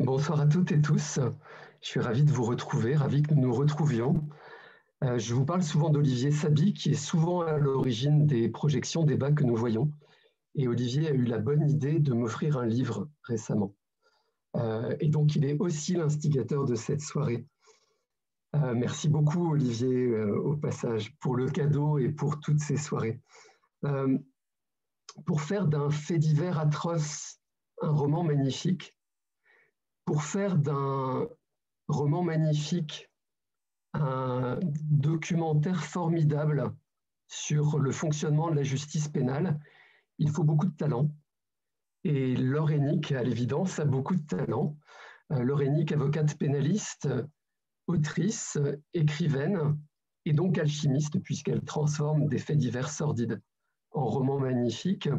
Bonsoir à toutes et tous. Je suis ravi de vous retrouver, ravi que nous nous retrouvions. Je vous parle souvent d'Olivier Saby, qui est souvent à l'origine des projections débats que nous voyons. Et Olivier a eu la bonne idée de m'offrir un livre récemment. Et donc, il est aussi l'instigateur de cette soirée. Merci beaucoup, Olivier, au passage, pour le cadeau et pour toutes ces soirées. Pour faire d'un fait divers atroce un roman magnifique, pour faire d'un roman magnifique un documentaire formidable sur le fonctionnement de la justice pénale, il faut beaucoup de talent. Et Laure Hennick, à l'évidence, a beaucoup de talent. Laure Hennick, avocate pénaliste, autrice, écrivaine, et donc alchimiste, puisqu'elle transforme des faits divers sordides en romans magnifiques.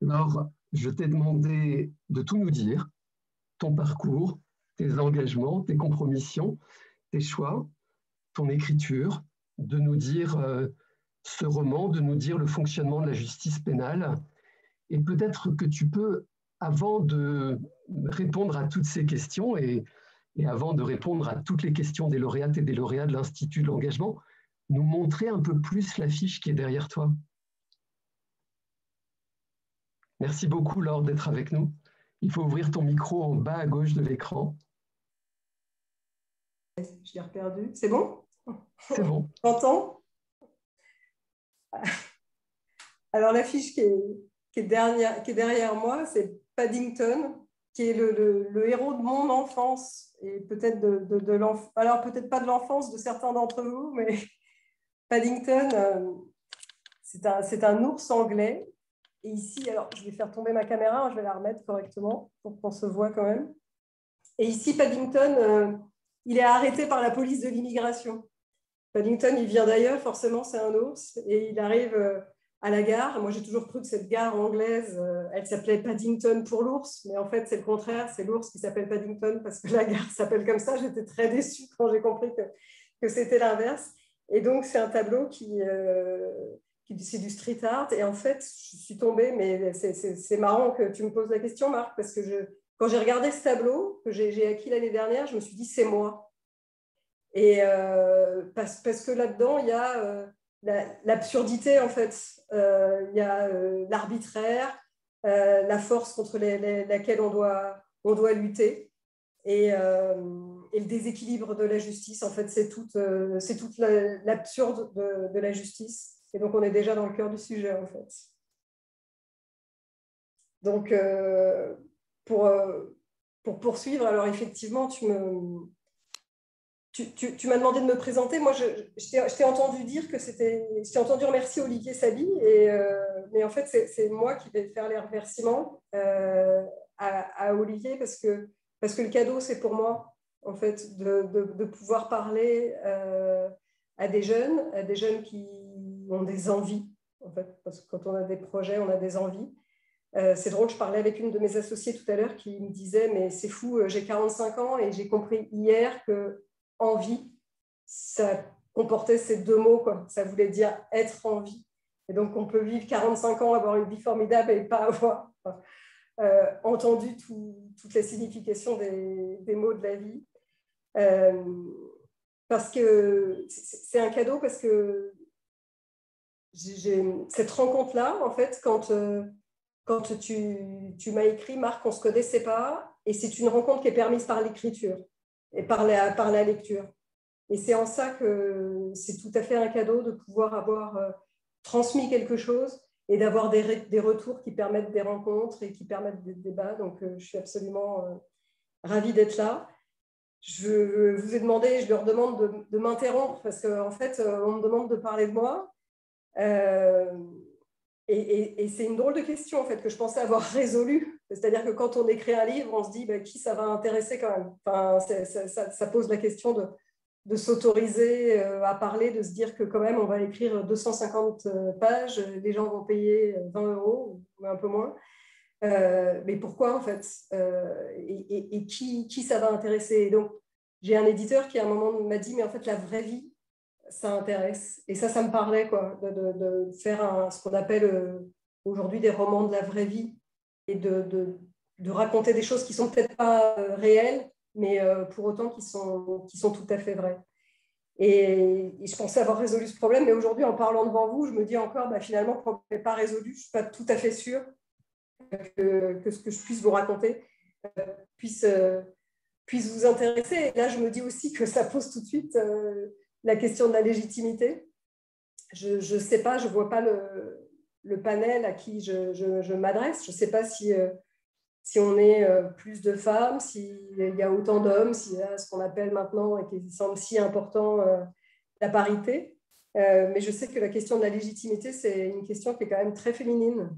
Laure, je t'ai demandé de tout nous dire, ton parcours, tes engagements, tes compromissions, tes choix, ton écriture, de nous dire ce roman, de nous dire le fonctionnement de la justice pénale. Et peut-être que tu peux, avant de répondre à toutes ces questions et avant de répondre à toutes les questions des lauréates et des lauréats de l'Institut de l'engagement, nous montrer un peu plus l'affiche qui est derrière toi. Merci beaucoup, Laure, d'être avec nous. Il faut ouvrir ton micro en bas à gauche de l'écran. Je l'ai perdu. C'est bon? C'est bon. T'entends? Alors, l'affiche qui est derrière moi, c'est Paddington, qui est le héros de mon enfance et peut-être de l'enfance. Alors, peut-être pas de l'enfance de certains d'entre vous, mais Paddington, c'est un ours anglais. Et ici, alors, je vais faire tomber ma caméra, je vais la remettre correctement pour qu'on se voit quand même. Et ici, Paddington, il est arrêté par la police de l'immigration. Paddington, il vient d'ailleurs, forcément, c'est un ours. Et il arrive à la gare. Moi, j'ai toujours cru que cette gare anglaise, elle s'appelait Paddington pour l'ours. Mais en fait, c'est le contraire. C'est l'ours qui s'appelle Paddington parce que la gare s'appelle comme ça. J'étais très déçue quand j'ai compris que c'était l'inverse. Et donc, c'est un tableau c'est du street art. Et en fait, je suis tombée, mais c'est marrant que tu me poses la question, Marc, parce que quand j'ai regardé ce tableau que j'ai acquis l'année dernière, je me suis dit, c'est moi. Et parce que là-dedans, il y a l'absurdité, en fait. Il y a l'arbitraire, la force contre laquelle on doit lutter et le déséquilibre de la justice. En fait, c'est toute l'absurde de la justice. Et donc, on est déjà dans le cœur du sujet, en fait. Donc, pour poursuivre, alors effectivement, tu m'as demandé de me présenter. Moi, je t'ai entendu dire que c'était... Je t'ai entendu remercier Olivier Saby, mais en fait, c'est moi qui vais faire les remerciements à Olivier parce que le cadeau, c'est pour moi, en fait, de pouvoir parler à des jeunes qui ont des envies, en fait, parce que quand on a des projets, on a des envies. C'est drôle, je parlais avec une de mes associées tout à l'heure qui me disait « mais c'est fou, j'ai 45 ans et j'ai compris hier que envie, ça comportait ces deux mots, quoi. Ça voulait dire être en vie. Et donc, on peut vivre 45 ans, avoir une vie formidable et pas avoir entendu toute la signification des mots de la vie. Parce que c'est un cadeau, parce que cette rencontre-là, en fait, quand tu m'as écrit, Marc, on ne se connaissait pas, et c'est une rencontre qui est permise par l'écriture et par la lecture. Et c'est en ça que c'est tout à fait un cadeau de pouvoir avoir transmis quelque chose et d'avoir des retours qui permettent des rencontres et qui permettent des débats. Donc, je suis absolument ravie d'être là. Je vous ai demandé, je leur demande de m'interrompre parce qu'en fait, on me demande de parler de moi. Et c'est une drôle de question en fait, que je pensais avoir résolue. C'est-à-dire que quand on écrit un livre, on se dit qui ça va intéresser quand même. Enfin, ça pose la question de s'autoriser à parler, de se dire que quand même on va écrire 250 pages, les gens vont payer 20 € ou un peu moins. Mais pourquoi en fait et qui ça va intéresser? Et donc, j'ai un éditeur qui à un moment m'a dit mais en fait la vraie vie, ça intéresse. Et ça me parlait, quoi, de faire ce qu'on appelle aujourd'hui des romans de la vraie vie et de de raconter des choses qui sont peut-être pas réelles, mais pour autant qui sont tout à fait vraies. Et je pensais avoir résolu ce problème, mais aujourd'hui, en parlant devant vous, je me dis encore, finalement, le problème n'est pas résolu. Je ne suis pas tout à fait sûre que ce que je puisse vous raconter puisse vous intéresser. Et là, je me dis aussi que ça pose tout de suite la question de la légitimité. Je ne sais pas, je ne vois pas le panel à qui je m'adresse. Je ne sais pas si on est plus de femmes, s'il y a autant d'hommes, s'il y a ce qu'on appelle maintenant et qui semble si important, la parité. Mais je sais que la question de la légitimité, c'est une question qui est quand même très féminine.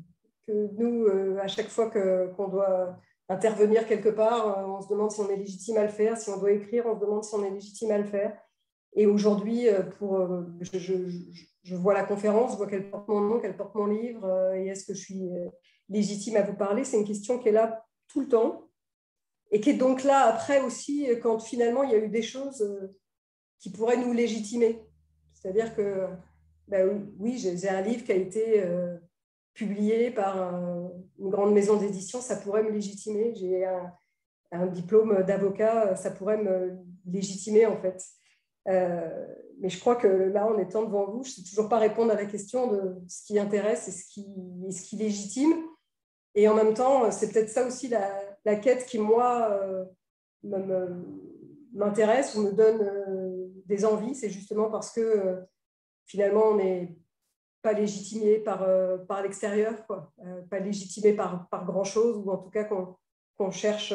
Que nous, à chaque fois qu'on doit intervenir quelque part, on se demande si on est légitime à le faire. Si on doit écrire, on se demande si on est légitime à le faire. Et aujourd'hui, je vois la conférence, je vois qu'elle porte mon nom, qu'elle porte mon livre, et est-ce que je suis légitime à vous parler? C'est une question qui est là tout le temps et qui est donc là après aussi quand finalement il y a eu des choses qui pourraient nous légitimer. C'est-à-dire que, oui, j'ai un livre qui a été publié par une grande maison d'édition, ça pourrait me légitimer. J'ai un diplôme d'avocat, ça pourrait me légitimer en fait. Mais je crois que là, en étant devant vous, je ne sais toujours pas répondre à la question de ce qui intéresse et ce qui légitime. Et en même temps, c'est peut-être ça aussi la quête qui, moi, m'intéresse ou me donne des envies. C'est justement parce que finalement, on n'est pas légitimé par l'extérieur, quoi. Pas légitimé par grand-chose, ou en tout cas qu'on cherche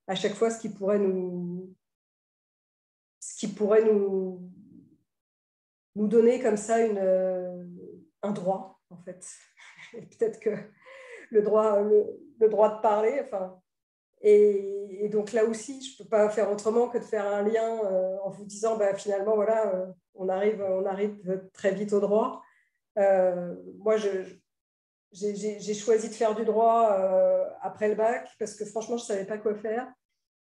à chaque fois ce qui pourrait nous donner comme ça un droit, en fait. Et peut-être que le droit de parler, enfin. Et donc là aussi, je ne peux pas faire autrement que de faire un lien en vous disant, finalement, voilà, on arrive très vite au droit. Moi, j'ai choisi de faire du droit après le bac parce que franchement, je ne savais pas quoi faire.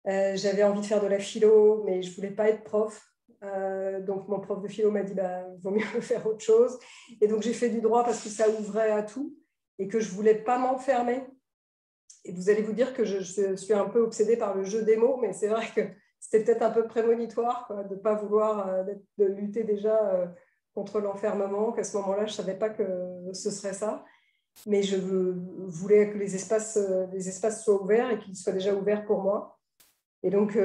J'avais envie de faire de la philo, mais je ne voulais pas être prof. Donc, mon prof de philo m'a dit, il vaut mieux faire autre chose. Et donc, j'ai fait du droit parce que ça ouvrait à tout et que je ne voulais pas m'enfermer. Et vous allez vous dire que je suis un peu obsédée par le jeu des mots, mais c'est vrai que c'était peut-être un peu prémonitoire quoi, de ne pas vouloir de lutter déjà contre l'enfermement, qu'à ce moment-là, je ne savais pas que ce serait ça. Mais je voulais que les espaces soient ouverts et qu'ils soient déjà ouverts pour moi. Et donc,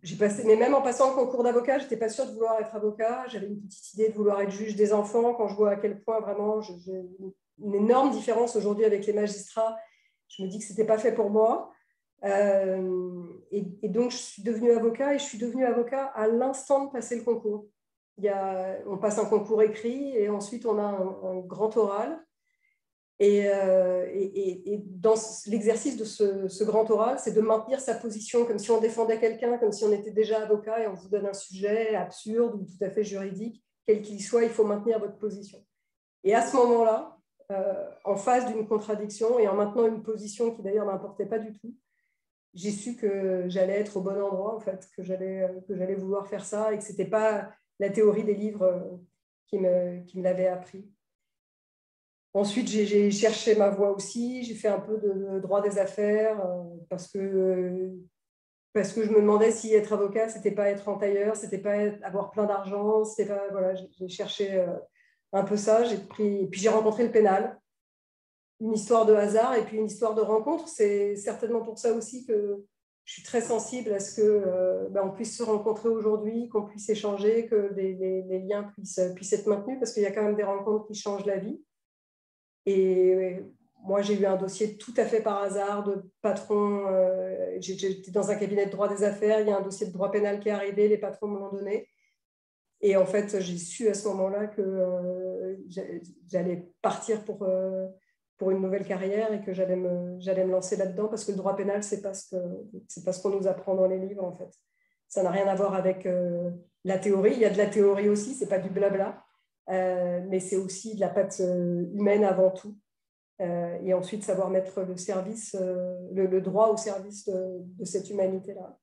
j'ai passé, mais même en passant le concours d'avocat, je n'étais pas sûre de vouloir être avocat. J'avais une petite idée de vouloir être juge des enfants quand je vois à quel point vraiment j'ai une énorme différence aujourd'hui avec les magistrats. Je me dis que ce n'était pas fait pour moi. Et donc, je suis devenue avocat et je suis devenue avocat à l'instant de passer le concours. On passe un concours écrit et ensuite on a un grand oral. Et dans l'exercice de ce grand oral, c'est de maintenir sa position comme si on défendait quelqu'un, comme si on était déjà avocat et on vous donne un sujet absurde ou tout à fait juridique, quel qu'il soit, il faut maintenir votre position. Et à ce moment-là, en face d'une contradiction et en maintenant une position qui d'ailleurs ne m'importait pas du tout, j'ai su que j'allais être au bon endroit, en fait, que j'allais vouloir faire ça et que ce n'était pas la théorie des livres qui me l'avait appris. Ensuite, j'ai cherché ma voie aussi. J'ai fait un peu de droit des affaires parce que je me demandais si être avocat, ce n'était pas être entailleur, ce n'était pas avoir plein d'argent. Voilà, j'ai cherché un peu ça. Et puis j'ai rencontré le pénal. Une histoire de hasard et puis une histoire de rencontre. C'est certainement pour ça aussi que je suis très sensible à ce qu'on puisse se rencontrer aujourd'hui, qu'on puisse échanger, que les liens puissent être maintenus parce qu'il y a quand même des rencontres qui changent la vie. Et moi, j'ai eu un dossier tout à fait par hasard de patron. J'étais dans un cabinet de droit des affaires. Il y a un dossier de droit pénal qui est arrivé. Les patrons me l'ont donné. Et en fait, j'ai su à ce moment-là que j'allais partir pour une nouvelle carrière et que j'allais me lancer là-dedans parce que le droit pénal, c'est pas ce qu'on nous apprend dans les livres, en fait. Ça n'a rien à voir avec la théorie. Il y a de la théorie aussi, c'est pas du blabla. Mais c'est aussi de la patte humaine avant tout. Et ensuite, savoir mettre le droit au service de cette humanité-là.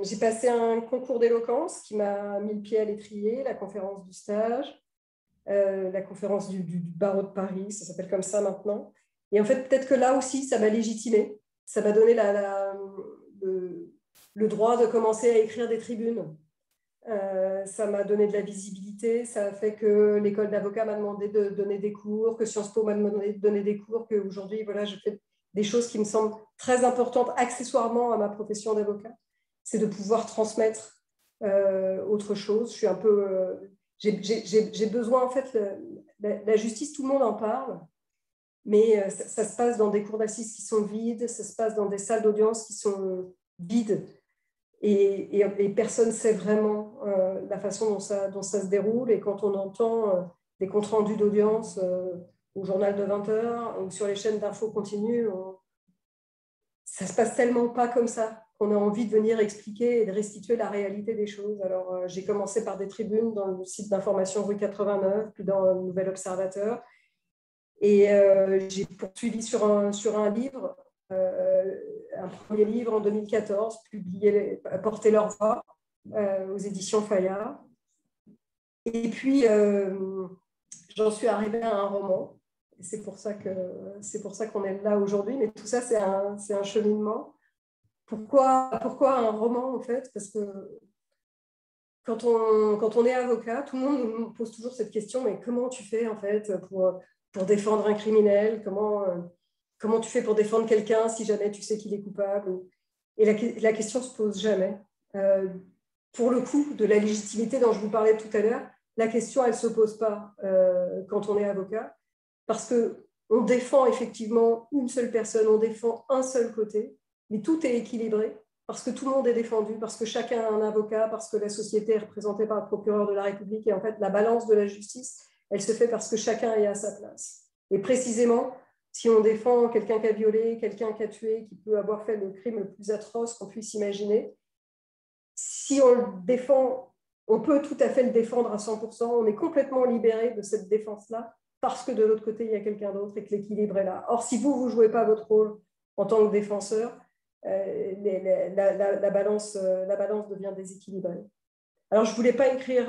J'ai passé un concours d'éloquence qui m'a mis le pied à l'étrier, la conférence du stage, la conférence du barreau de Paris, ça s'appelle comme ça maintenant. Et en fait, peut-être que là aussi, ça m'a légitimé. Ça m'a donné le droit de commencer à écrire des tribunes. Ça m'a donné de la visibilité. Ça a fait que l'école d'avocat m'a demandé de donner des cours, que Sciences Po m'a demandé de donner des cours, qu'aujourd'hui, voilà, je fais des choses qui me semblent très importantes accessoirement à ma profession d'avocat. C'est de pouvoir transmettre autre chose. Je suis un peu... j'ai besoin, en fait, la justice, tout le monde en parle. Mais ça se passe dans des cours d'assises qui sont vides, ça se passe dans des salles d'audience qui sont vides, et personne ne sait vraiment la façon dont ça se déroule. Et quand on entend des comptes rendus d'audience au journal de 20 heures ou sur les chaînes d'infos continues, ça ne se passe tellement pas comme ça qu'on a envie de venir expliquer et de restituer la réalité des choses. Alors, j'ai commencé par des tribunes dans le site d'information Rue 89, puis dans le Nouvel Observateur. Et j'ai poursuivi sur un livre, un premier livre en 2014, publié Porter leur voix aux éditions Fayard. Et puis, j'en suis arrivée à un roman. Et c'est pour ça qu'on est là aujourd'hui. Mais tout ça, c'est un cheminement. Pourquoi un roman, en fait? Parce que quand on est avocat, tout le monde nous pose toujours cette question, mais comment tu fais, en fait, pour défendre un criminel, comment tu fais pour défendre quelqu'un si jamais tu sais qu'il est coupable? Et la question ne se pose jamais. Pour le coup, de la légitimité dont je vous parlais tout à l'heure, la question, elle ne se pose pas quand on est avocat, parce qu'on défend effectivement une seule personne, on défend un seul côté, mais tout est équilibré, parce que tout le monde est défendu, parce que chacun a un avocat, parce que la société est représentée par le procureur de la République, et en fait, la balance de la justice, elle se fait parce que chacun est à sa place. Et précisément, si on défend quelqu'un qui a violé, quelqu'un qui a tué, qui peut avoir fait le crime le plus atroce qu'on puisse imaginer, si on le défend, on peut tout à fait le défendre à 100%, on est complètement libéré de cette défense-là, parce que de l'autre côté, il y a quelqu'un d'autre et que l'équilibre est là. Or, si vous ne jouez pas votre rôle en tant que défenseur, la balance devient déséquilibrée. Alors, je ne voulais pas écrire,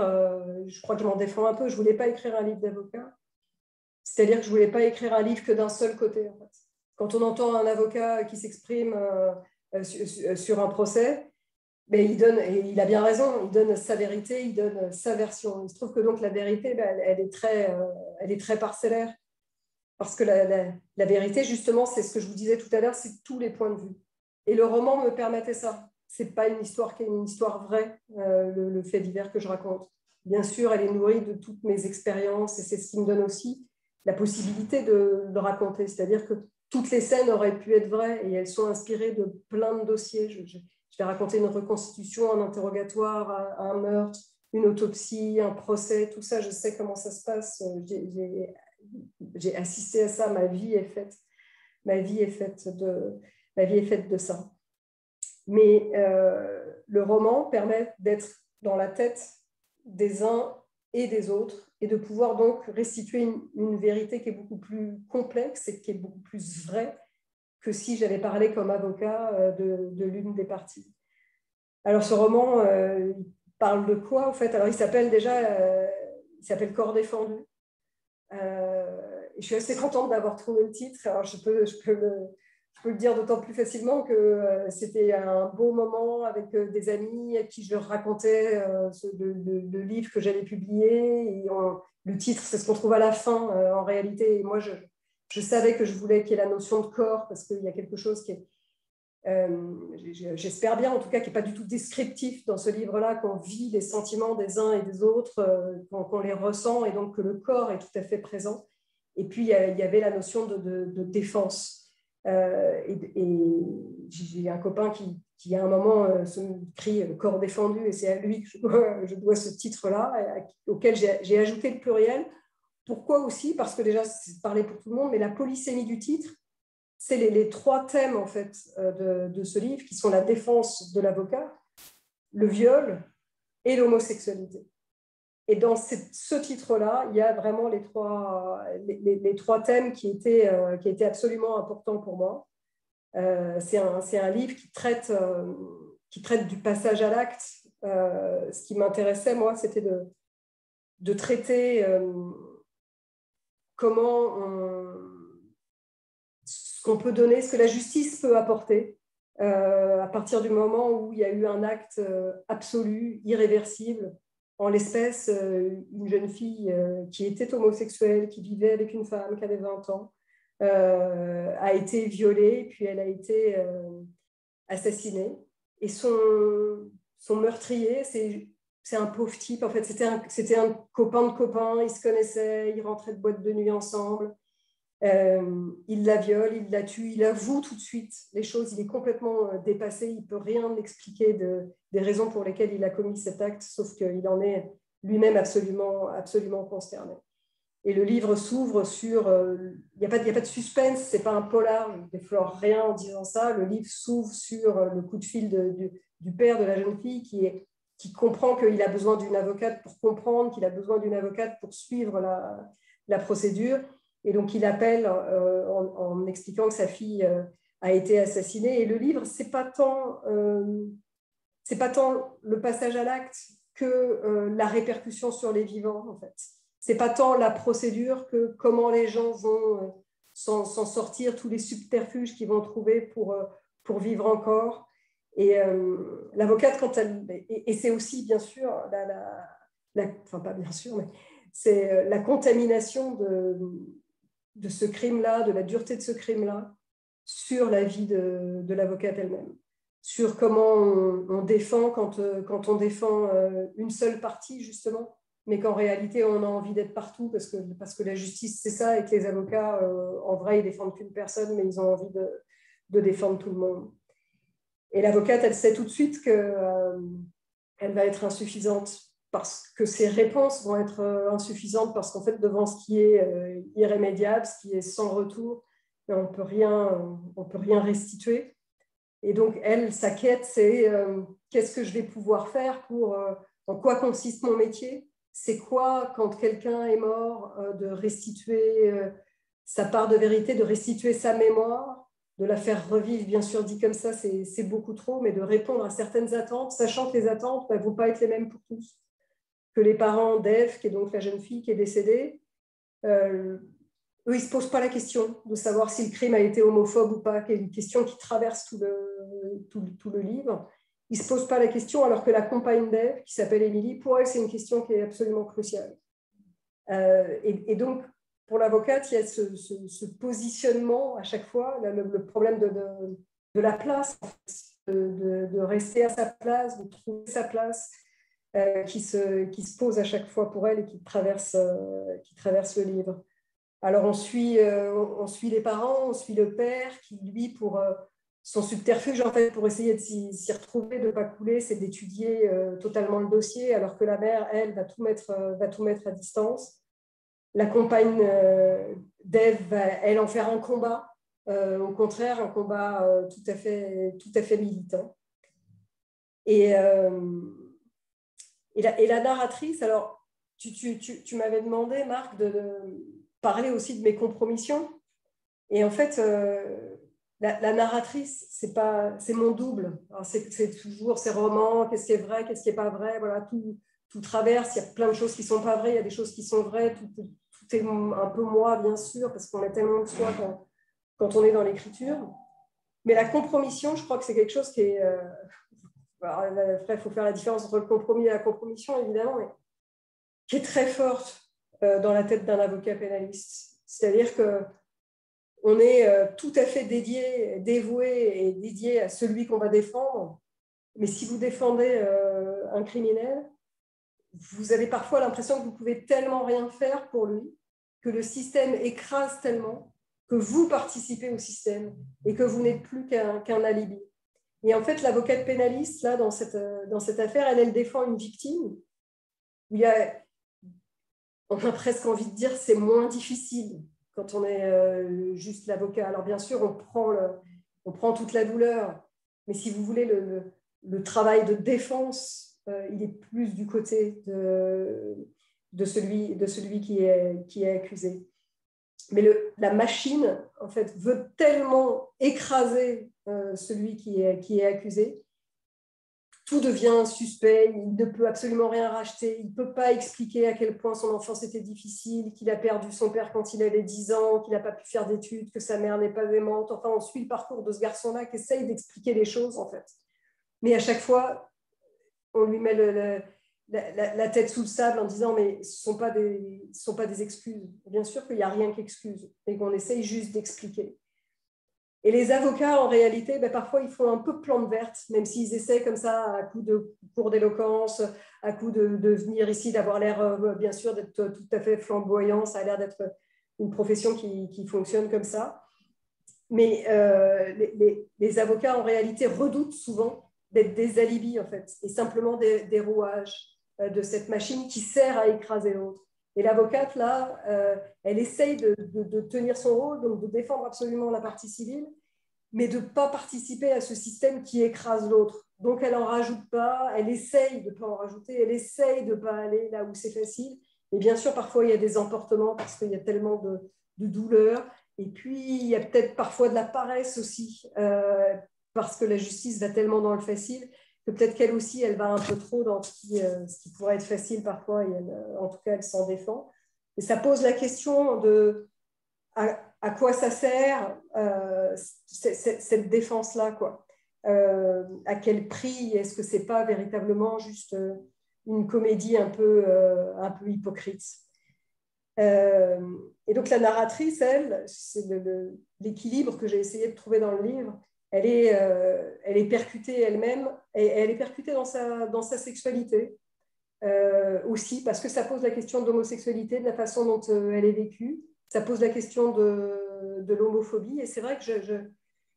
je crois que je m'en défends un peu, je ne voulais pas écrire un livre d'avocat. C'est-à-dire que je ne voulais pas écrire un livre que d'un seul côté. En fait. Quand on entend un avocat qui s'exprime sur un procès, mais et il a bien raison, il donne sa vérité, il donne sa version. Il se trouve que donc la vérité, elle est très parcellaire. Parce que la vérité, justement, c'est ce que je vous disais tout à l'heure, c'est tous les points de vue. Et le roman me permettait ça. Ce n'est pas une histoire qui est une histoire vraie, le fait divers que je raconte. Bien sûr, elle est nourrie de toutes mes expériences et c'est ce qui me donne aussi la possibilité de raconter. C'est-à-dire que toutes les scènes auraient pu être vraies et elles sont inspirées de plein de dossiers. Je vais raconter une reconstitution, un interrogatoire, un meurtre, une autopsie, un procès, tout ça, je sais comment ça se passe. J'ai assisté à ça, ma vie est faite de ça. Mais le roman permet d'être dans la tête des uns et des autres et de pouvoir donc restituer une vérité qui est beaucoup plus complexe et qui est beaucoup plus vraie que si j'avais parlé comme avocat de l'une des parties. Alors ce roman, il parle de quoi en fait? Alors il s'appelle Corps défendu. Je suis assez contente d'avoir trouvé le titre. Alors, je peux le dire d'autant plus facilement que c'était un beau moment avec des amis à qui je racontais le livre que j'allais publier. Et le titre, c'est ce qu'on trouve à la fin, en réalité. Et moi, je savais que je voulais qu'il y ait la notion de corps parce qu'il y a quelque chose qui est, j'espère bien en tout cas, qui n'est pas du tout descriptif dans ce livre-là, qu'on vit les sentiments des uns et des autres, qu'on les ressent et donc que le corps est tout à fait présent. Et puis il y avait la notion de défense. Et j'ai un copain qui à un moment se crie corps défendu et c'est à lui que je dois ce titre-là, auquel j'ai ajouté le pluriel. Pourquoi aussi? Parce que déjà, c'est parler pour tout le monde, mais la polysémie du titre, c'est les trois thèmes en fait, de ce livre qui sont la défense de l'avocat, le viol et l'homosexualité. Et dans ce titre-là, il y a vraiment les trois thèmes qui étaient absolument importants pour moi. C'est un livre qui traite du passage à l'acte. Ce qui m'intéressait, moi, c'était de traiter comment qu'on peut donner, ce que la justice peut apporter à partir du moment où il y a eu un acte absolu, irréversible. En l'espèce, une jeune fille qui était homosexuelle, qui vivait avec une femme qui avait 20 ans, a été violée, puis elle a été assassinée. Et son meurtrier, c'est un pauvre type. En fait, c'était un copain de copain, ils se connaissaient, ils rentraient de boîte de nuit ensemble. Il la viole, il la tue, il avoue tout de suite les choses, il est complètement dépassé, il ne peut rien expliquer des raisons pour lesquelles il a commis cet acte, sauf qu'il en est lui-même absolument, absolument consterné. Et le livre s'ouvre sur... Il n'y a pas de suspense, ce n'est pas un polar, je ne déflore rien en disant ça. Le livre s'ouvre sur le coup de fil du père de la jeune fille qui comprend qu'il a besoin d'une avocate pour comprendre, qu'il a besoin d'une avocate pour suivre la procédure. Et donc, il appelle en expliquant que sa fille a été assassinée. Et le livre, ce n'est pas tant le passage à l'acte que la répercussion sur les vivants, en fait. Ce n'est pas tant la procédure que comment les gens vont s'en sortir, tous les subterfuges qu'ils vont trouver pour vivre encore. Et l'avocate, quand elle... Et c'est aussi, bien sûr, enfin, pas bien sûr, mais c'est la contamination de ce crime-là, de la dureté de ce crime-là, sur la vie de l'avocate elle-même, sur comment on défend quand on défend une seule partie, justement, mais qu'en réalité, on a envie d'être partout parce que la justice, c'est ça, et que les avocats, en vrai, ils défendent qu'une personne, mais ils ont envie de défendre tout le monde. Et l'avocate, elle sait tout de suite qu'elle va être insuffisante, parce que ses réponses vont être insuffisantes, parce qu'en fait, devant ce qui est irrémédiable, ce qui est sans retour, on peut rien restituer. Et donc, elle, sa quête, c'est qu'est-ce que je vais pouvoir faire en quoi consiste mon métier? C'est quoi, quand quelqu'un est mort, de restituer sa part de vérité, de restituer sa mémoire, de la faire revivre, bien sûr, dit comme ça, c'est beaucoup trop, mais de répondre à certaines attentes, sachant que les attentes ne vont pas être les mêmes pour tous. Que les parents d'Ève, qui est donc la jeune fille qui est décédée, eux, ils ne se posent pas la question de savoir si le crime a été homophobe ou pas, qui est une question qui traverse tout le livre. Ils ne se posent pas la question, alors que la compagne d'Ève, qui s'appelle Émilie, pour elle, c'est une question qui est absolument cruciale. Et donc, pour l'avocate, il y a ce positionnement à chaque fois, le problème de la place, en fait, de rester à sa place, de trouver sa place, qui se pose à chaque fois pour elle et qui traverse le livre. Alors, on suit les parents, on suit le père qui, lui, pour son subterfuge, en fait, pour essayer de s'y retrouver, de ne pas couler, c'est d'étudier totalement le dossier, alors que la mère, elle, va tout mettre à distance. La compagne d'Ève va, elle, en faire un combat, au contraire, un combat tout à fait militant. Et la narratrice, alors, tu m'avais demandé, Marc, de parler aussi de mes compromissions. Et en fait, la narratrice, c'est mon double. C'est toujours ces romans, qu'est-ce qui est vrai, qu'est-ce qui n'est pas vrai, voilà, tout traverse, il y a plein de choses qui ne sont pas vraies, il y a des choses qui sont vraies, tout est un peu moi, bien sûr, parce qu'on a tellement de soi quand on est dans l'écriture. Mais la compromission, je crois que c'est quelque chose qui est... après, il faut faire la différence entre le compromis et la compromission, évidemment, mais qui est très forte dans la tête d'un avocat pénaliste. C'est-à-dire qu'on est tout à fait dévoué et dédié à celui qu'on va défendre, mais si vous défendez un criminel, vous avez parfois l'impression que vous pouvez tellement rien faire pour lui, que le système écrase tellement, que vous participez au système et que vous n'êtes plus qu'un alibi. Et en fait, l'avocate pénaliste, là, dans cette affaire, elle défend une victime où on a presque envie de dire c'est moins difficile quand on est juste l'avocat. Alors bien sûr, on prend toute la douleur, mais si vous voulez, le travail de défense, il est plus du côté de celui qui est accusé. Mais la machine, en fait, veut tellement écraser celui qui est accusé. tout devient suspect, il ne peut absolument rien racheter, il ne peut pas expliquer à quel point son enfance était difficile, qu'il a perdu son père quand il avait 10 ans, qu'il n'a pas pu faire d'études, que sa mère n'est pas aimante. Enfin, on suit le parcours de ce garçon-là qui essaye d'expliquer les choses, en fait. Mais à chaque fois, on lui met la tête sous le sable en disant mais ce ne sont pas des excuses. Bien sûr qu'il n'y a rien qu'excuse, et qu'on essaye juste d'expliquer. Et les avocats, en réalité, parfois, ils font un peu plante verte, même s'ils essaient comme ça, à coup de cours d'éloquence, à coup de venir ici, d'avoir l'air, bien sûr, d'être tout à fait flamboyant. Ça a l'air d'être une profession qui fonctionne comme ça. Mais les avocats, en réalité, redoutent souvent d'être des alibis, en fait, et simplement des rouages de cette machine qui sert à écraser l'autre. Et l'avocate, là, elle essaye de tenir son rôle, donc de défendre absolument la partie civile, mais de ne pas participer à ce système qui écrase l'autre. Donc, elle n'en rajoute pas, elle essaye de ne pas en rajouter, elle essaye de ne pas aller là où c'est facile. Et bien sûr, parfois, il y a des emportements parce qu'il y a tellement de douleur. Et puis, il y a peut-être parfois de la paresse aussi, parce que la justice va tellement dans le facile que peut-être qu'elle aussi, elle va un peu trop dans ce qui pourrait être facile parfois, et en tout cas, elle s'en défend. Et ça pose la question de à quoi ça sert cette défense-là, quoi. À quel prix? Est-ce que ce n'est pas véritablement juste une comédie un peu hypocrite? Et donc la narratrice, elle, c'est l'équilibre que j'ai essayé de trouver dans le livre. Elle est percutée elle-même, et elle est percutée dans sa sexualité aussi, parce que ça pose la question de l'homosexualité, de la façon dont elle est vécue. Ça pose la question de l'homophobie. Et c'est vrai que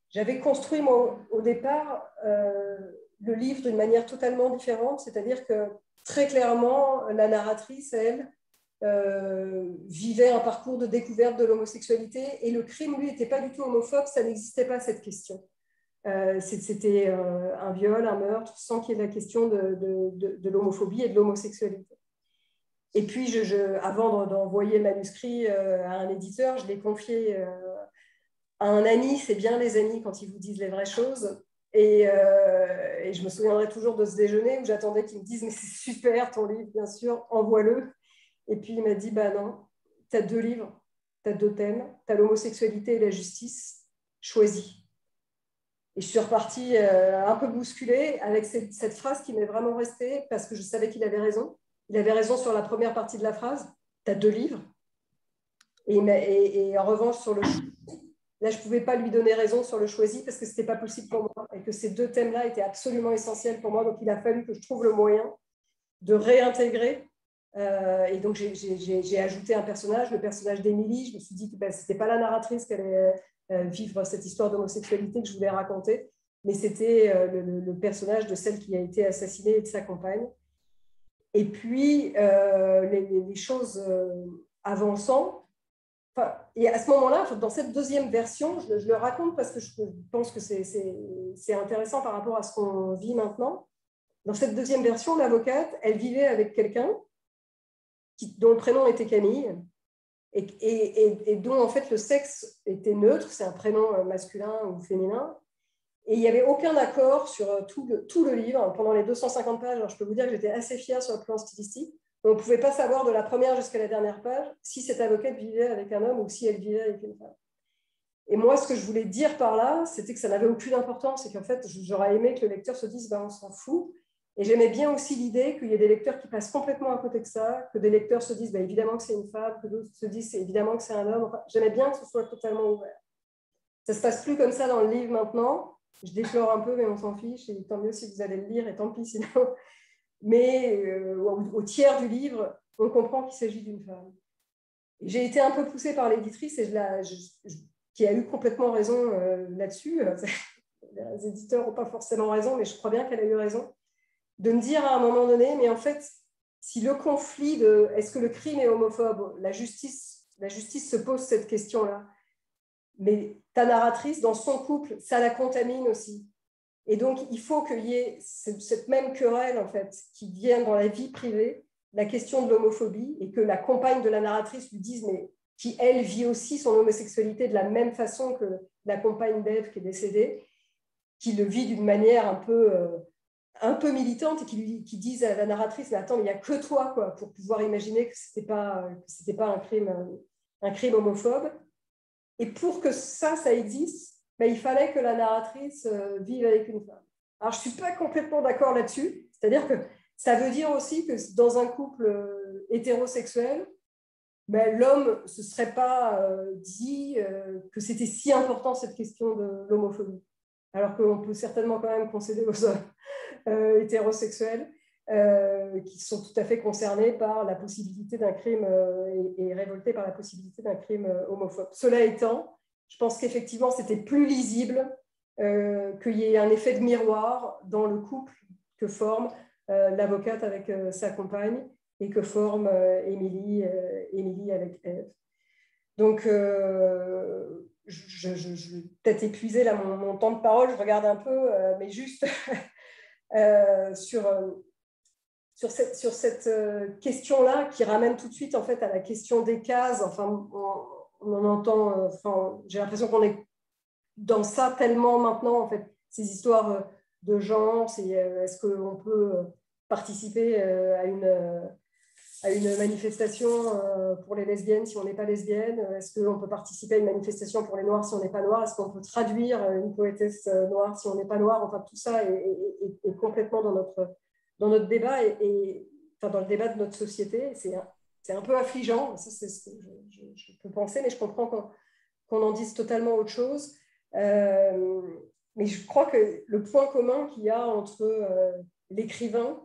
j'avais construit moi, au départ le livre d'une manière totalement différente, c'est-à-dire que très clairement, la narratrice, elle, vivait un parcours de découverte de l'homosexualité, et le crime, lui, n'était pas du tout homophobe, ça n'existait pas, cette question. C'était un viol, un meurtre, sans qu'il y ait la question de l'homophobie et de l'homosexualité. Et puis, avant d'envoyer le manuscrit à un éditeur, je l'ai confié à un ami. C'est bien les amis quand ils vous disent les vraies choses. Et je me souviendrai toujours de ce déjeuner où j'attendais qu'ils me disent « Mais c'est super ton livre, bien sûr, envoie-le ». Et puis il m'a dit « Bah non, tu as 2 livres, tu as 2 thèmes, tu as l'homosexualité et la justice, choisis ». Et je suis repartie un peu bousculée avec cette phrase qui m'est vraiment restée, parce que je savais qu'il avait raison. Il avait raison sur la première partie de la phrase, tu as 2 livres. Et en revanche, sur le choisi, là, je ne pouvais pas lui donner raison sur le choisi parce que ce n'était pas possible pour moi, et que ces 2 thèmes-là étaient absolument essentiels pour moi. Donc, il a fallu que je trouve le moyen de réintégrer. Et donc, j'ai ajouté un personnage, le personnage d'Émilie. Je me suis dit que ce n'était pas la narratrice qui allait vivre cette histoire d'homosexualité que je voulais raconter, mais c'était le personnage de celle qui a été assassinée et de sa compagne. Et puis, les choses avançant, et à ce moment-là, dans cette deuxième version, je le raconte parce que je pense que c'est intéressant par rapport à ce qu'on vit maintenant. Dans cette deuxième version, l'avocate, elle vivait avec quelqu'un dont le prénom était Camille, et dont en fait le sexe était neutre, c'est un prénom masculin ou féminin. Et il n'y avait aucun accord sur tout le livre pendant les 250 pages. Alors, je peux vous dire que j'étais assez fière sur le plan stylistique. On ne pouvait pas savoir de la première jusqu'à la dernière page si cette avocate vivait avec un homme ou si elle vivait avec une femme. Et moi, ce que je voulais dire par là, c'était que ça n'avait aucune importance, et qu'en fait, j'aurais aimé que le lecteur se dise on s'en fout. Et j'aimais bien aussi l'idée qu'il y ait des lecteurs qui passent complètement à côté de ça, que des lecteurs se disent évidemment que c'est une femme, que d'autres se disent évidemment que c'est un homme. Enfin, j'aimais bien que ce soit totalement ouvert. Ça ne se passe plus comme ça dans le livre maintenant. Je déplore un peu, mais on s'en fiche. Et tant mieux si vous allez le lire, et tant pis sinon. Mais au tiers du livre, on comprend qu'il s'agit d'une femme. J'ai été un peu poussée par l'éditrice, qui a eu complètement raison là-dessus. Les éditeurs n'ont pas forcément raison, mais je crois bien qu'elle a eu raison, de me dire à un moment donné, mais en fait, si le conflit de est-ce que le crime est homophobe, la justice se pose cette question-là, mais ta narratrice, dans son couple, ça la contamine aussi. Et donc, il faut qu'il y ait cette même querelle, en fait, qui vienne dans la vie privée, la question de l'homophobie, et que la compagne de la narratrice lui dise, mais qui, elle, vit aussi son homosexualité de la même façon que la compagne d'Ève qui est décédée, qui le vit d'une manière un peu un peu militantes et qui disent à la narratrice, mais attends, mais il n'y a que toi, quoi, pour pouvoir imaginer que ce n'était pas un crime homophobe. Et pour que ça existe, ben, il fallait que la narratrice vive avec une femme. Alors, je ne suis pas complètement d'accord là-dessus. C'est-à-dire que ça veut dire aussi que dans un couple hétérosexuel, ben, l'homme ne se serait pas dit que c'était si important cette question de l'homophobie. Alors qu'on peut certainement quand même concéder aux hommes hétérosexuels qui sont tout à fait concernés par la possibilité d'un crime et révoltés par la possibilité d'un crime homophobe. Cela étant, je pense qu'effectivement, c'était plus lisible qu'il y ait un effet de miroir dans le couple que forme l'avocate avec sa compagne et que forme Émilie avec Ève. Donc, je vais peut-être épuiser là mon temps de parole, je regarde un peu, mais juste sur cette question-là qui ramène tout de suite en fait à la question des cases. Enfin, on en entend. Enfin, j'ai l'impression qu'on est dans ça tellement maintenant en fait. Ces histoires de genre, est-ce qu'on peut participer à une manifestation pour les lesbiennes si on n'est pas lesbienne? Est-ce qu'on peut participer à une manifestation pour les noirs si on n'est pas noir? Est-ce qu'on peut traduire une poétesse noire si on n'est pas noir? Enfin, tout ça est complètement dans notre débat enfin, dans le débat de notre société. C'est un peu affligeant. Ça, c'est ce que je peux penser, mais je comprends qu'on en dise totalement autre chose. Mais je crois que le point commun qu'il y a entre l'écrivain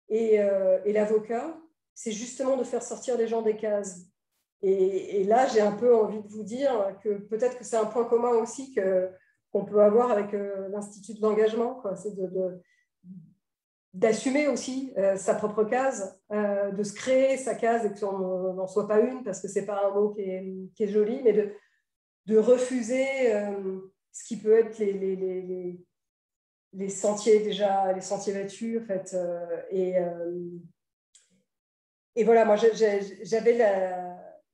et l'avocat, c'est justement de faire sortir les gens des cases. Et là, j'ai un peu envie de vous dire que peut-être que c'est un point commun aussi qu'on peut avoir avec l'Institut de l'engagement, c'est d'assumer aussi sa propre case, de se créer sa case et que on n'en soit pas une, parce que ce n'est pas un mot qui est joli, mais de refuser ce qui peut être les sentiers déjà, les sentiers battus, en fait. Et voilà, moi, j'avais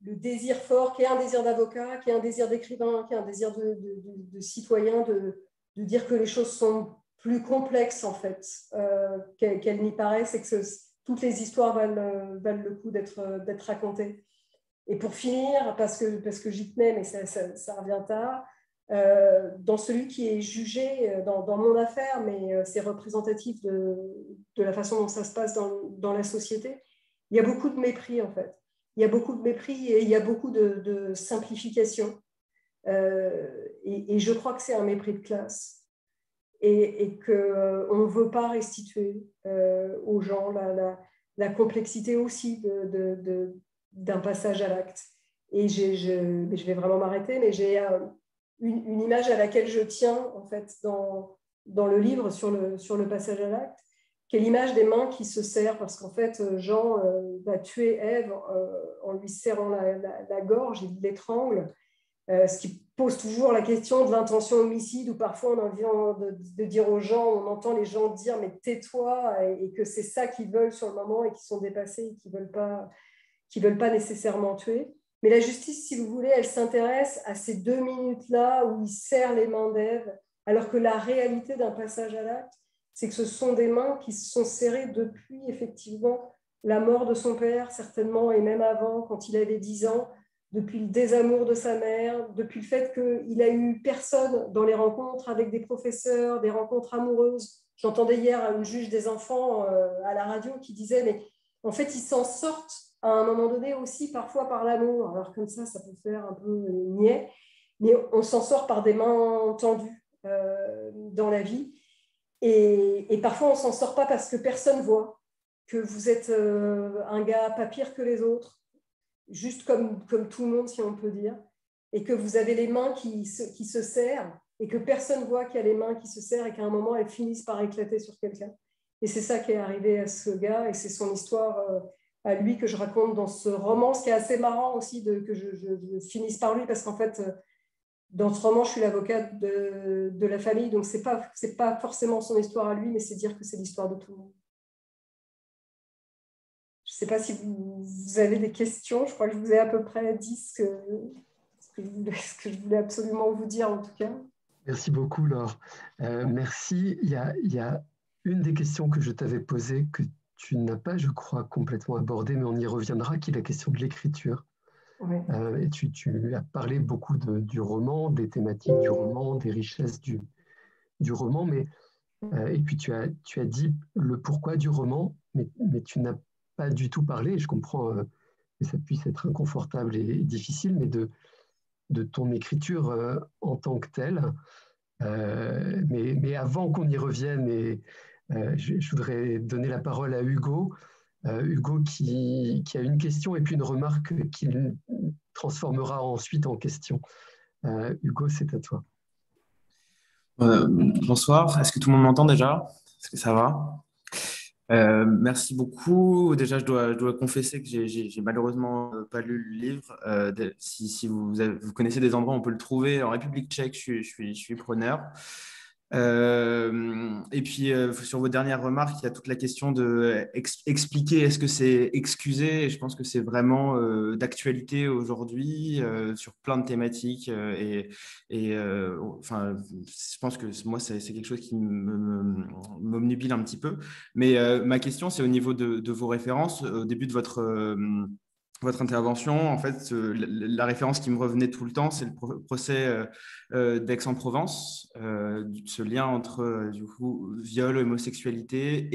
le désir fort, qui est un désir d'avocat, qui est un désir d'écrivain, qui est un désir de citoyen, de dire que les choses sont plus complexes, en fait, qu'elles n'y paraissent, et que toutes les histoires valent le coup d'être racontées. Et pour finir, parce que j'y tenais, mais ça revient tard, dans celui qui est jugé dans mon affaire, mais c'est représentatif de la façon dont ça se passe dans la société, il y a beaucoup de mépris, en fait. Il y a beaucoup de mépris et il y a beaucoup de simplification. Et je crois que c'est un mépris de classe. Et qu'on ne veut pas restituer aux gens la complexité aussi d'un passage à l'acte. Et je vais vraiment m'arrêter, mais j'ai une image à laquelle je tiens, en fait, dans le livre sur le passage à l'acte, qui est l'image des mains qui se serrent, parce qu'en fait, Jean va tuer Ève en lui serrant la gorge, il l'étrangle, ce qui pose toujours la question de l'intention homicide, où parfois on a envie de dire aux gens, on entend les gens dire mais tais-toi, et que c'est ça qu'ils veulent sur le moment et qu'ils sont dépassés et qu'ils ne veulent pas nécessairement tuer. Mais la justice, si vous voulez, elle s'intéresse à ces 2 minutes-là où il serre les mains d'Ève, alors que la réalité d'un passage à l'acte, c'est que ce sont des mains qui se sont serrées depuis effectivement la mort de son père, certainement, et même avant, quand il avait 10 ans, depuis le désamour de sa mère, depuis le fait qu'il n'a eu personne dans les rencontres avec des professeurs, des rencontres amoureuses. J'entendais hier une juge des enfants à la radio qui disait, mais en fait, ils s'en sortent à un moment donné aussi parfois par l'amour. Alors comme ça peut faire un peu niais, mais on s'en sort par des mains tendues dans la vie. Et parfois, on ne s'en sort pas parce que personne voit que vous êtes un gars pas pire que les autres, juste comme tout le monde, si on peut dire, et que vous avez les mains qui se serrent, et que personne voit qu'il y a les mains qui se serrent, et qu'à un moment, elles finissent par éclater sur quelqu'un. Et c'est ça qui est arrivé à ce gars, et c'est son histoire à lui que je raconte dans ce roman, ce qui est assez marrant aussi que je finisse par lui, parce qu'en fait, dans ce roman, je suis l'avocate de la famille, donc c'est pas forcément son histoire à lui, mais c'est dire que c'est l'histoire de tout le monde. Je ne sais pas si vous avez des questions. Je crois que je vous ai à peu près dit ce que je voulais absolument vous dire, en tout cas. Merci beaucoup, Laure. Merci. Il y a une des questions que je t'avais posées, que tu n'as pas, je crois, complètement abordée, mais on y reviendra, qui est la question de l'écriture. Oui. Et tu as parlé beaucoup du roman, des thématiques du roman, des richesses du roman, mais, et puis tu as dit le pourquoi du roman, mais tu n'as pas du tout parlé, et je comprends que ça puisse être inconfortable et difficile, mais de ton écriture en tant que telle. Mais avant qu'on y revienne, je voudrais donner la parole à Hugo. Hugo qui a une question et puis une remarque qu'il transformera ensuite en question. Hugo, c'est à toi. Bonsoir, est-ce que tout le monde m'entend déjà? Est-ce que ça va? Merci beaucoup. Déjà, je dois confesser que j'ai malheureusement pas lu le livre. Si vous connaissez des endroits où on peut le trouver, en République tchèque, je suis preneur. Et puis, sur vos dernières remarques, il y a toute la question de expliquer, est-ce que c'est excuser? Et je pense que c'est vraiment d'actualité aujourd'hui sur plein de thématiques. Enfin, je pense que moi, c'est quelque chose qui m'obnubile un petit peu. Mais ma question, c'est au niveau de vos références. Au début de votre intervention, en fait, la référence qui me revenait tout le temps, c'est le procès d'Aix-en-Provence, ce lien entre du coup viol, homosexualité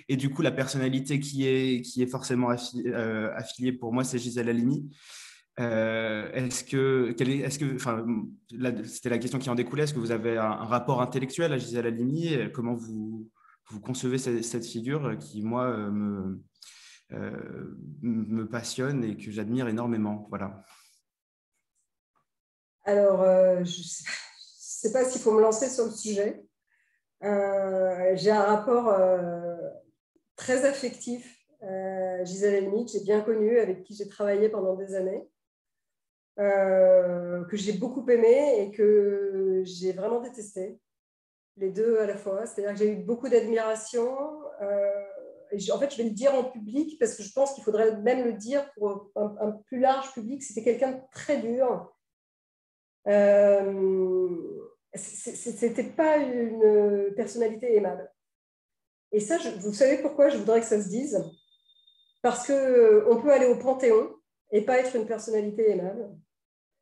et du coup la personnalité qui est forcément affiliée. Pour moi, c'est Gisèle Halimi. Enfin, c'était la question qui en découlait. Est-ce que vous avez un rapport intellectuel à Gisèle Halimi? Comment vous concevez cette figure qui, moi, me passionne et que j'admire énormément. Voilà. Alors, je ne sais pas s'il faut me lancer sur le sujet. J'ai un rapport très affectif à Gisèle Halimi, que j'ai bien connue, avec qui j'ai travaillé pendant des années, que j'ai beaucoup aimé et que j'ai vraiment détesté, les deux à la fois. C'est-à-dire que j'ai eu beaucoup d'admiration. En fait, je vais le dire en public parce que je pense qu'il faudrait même le dire pour un plus large public. C'était quelqu'un de très dur. C'était pas une personnalité aimable. Et ça, vous savez pourquoi je voudrais que ça se dise? Parce qu'on peut aller au Panthéon et pas être une personnalité aimable.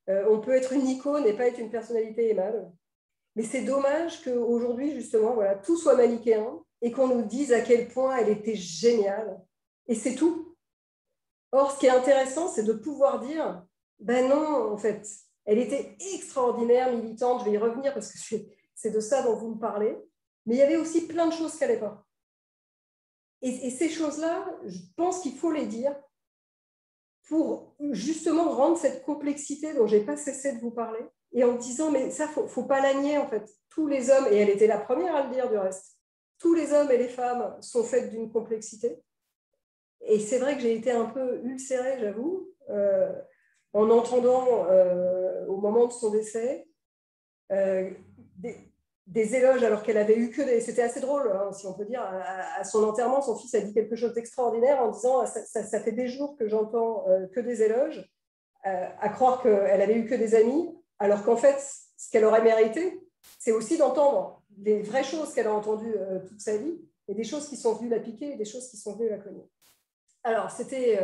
On peut être une icône et pas être une personnalité aimable. Mais c'est dommage qu'aujourd'hui, justement, voilà, tout soit manichéen et qu'on nous dise à quel point elle était géniale. Et c'est tout. Or, ce qui est intéressant, c'est de pouvoir dire, ben non, en fait, elle était extraordinaire, militante, je vais y revenir parce que c'est de ça dont vous me parlez, mais il y avait aussi plein de choses qu'elle n'avait pas. Et ces choses-là, je pense qu'il faut les dire pour justement rendre cette complexité dont je n'ai pas cessé de vous parler, et en disant, mais ça, il ne faut pas la nier, en fait. Tous les hommes, et elle était la première à le dire du reste, tous les hommes et les femmes sont faits d'une complexité. Et c'est vrai que j'ai été un peu ulcérée, j'avoue, en entendant, au moment de son décès, des éloges alors qu'elle avait eu que des... C'était assez drôle, hein, si on peut dire. À son enterrement, son fils a dit quelque chose d'extraordinaire en disant ça fait des jours que j'entends que des éloges, à croire qu'elle avait eu que des amis, alors qu'en fait, ce qu'elle aurait mérité, c'est aussi d'entendre des vraies choses qu'elle a entendues toute sa vie et des choses qui sont venues la piquer et des choses qui sont venues la cogner. Alors, c'était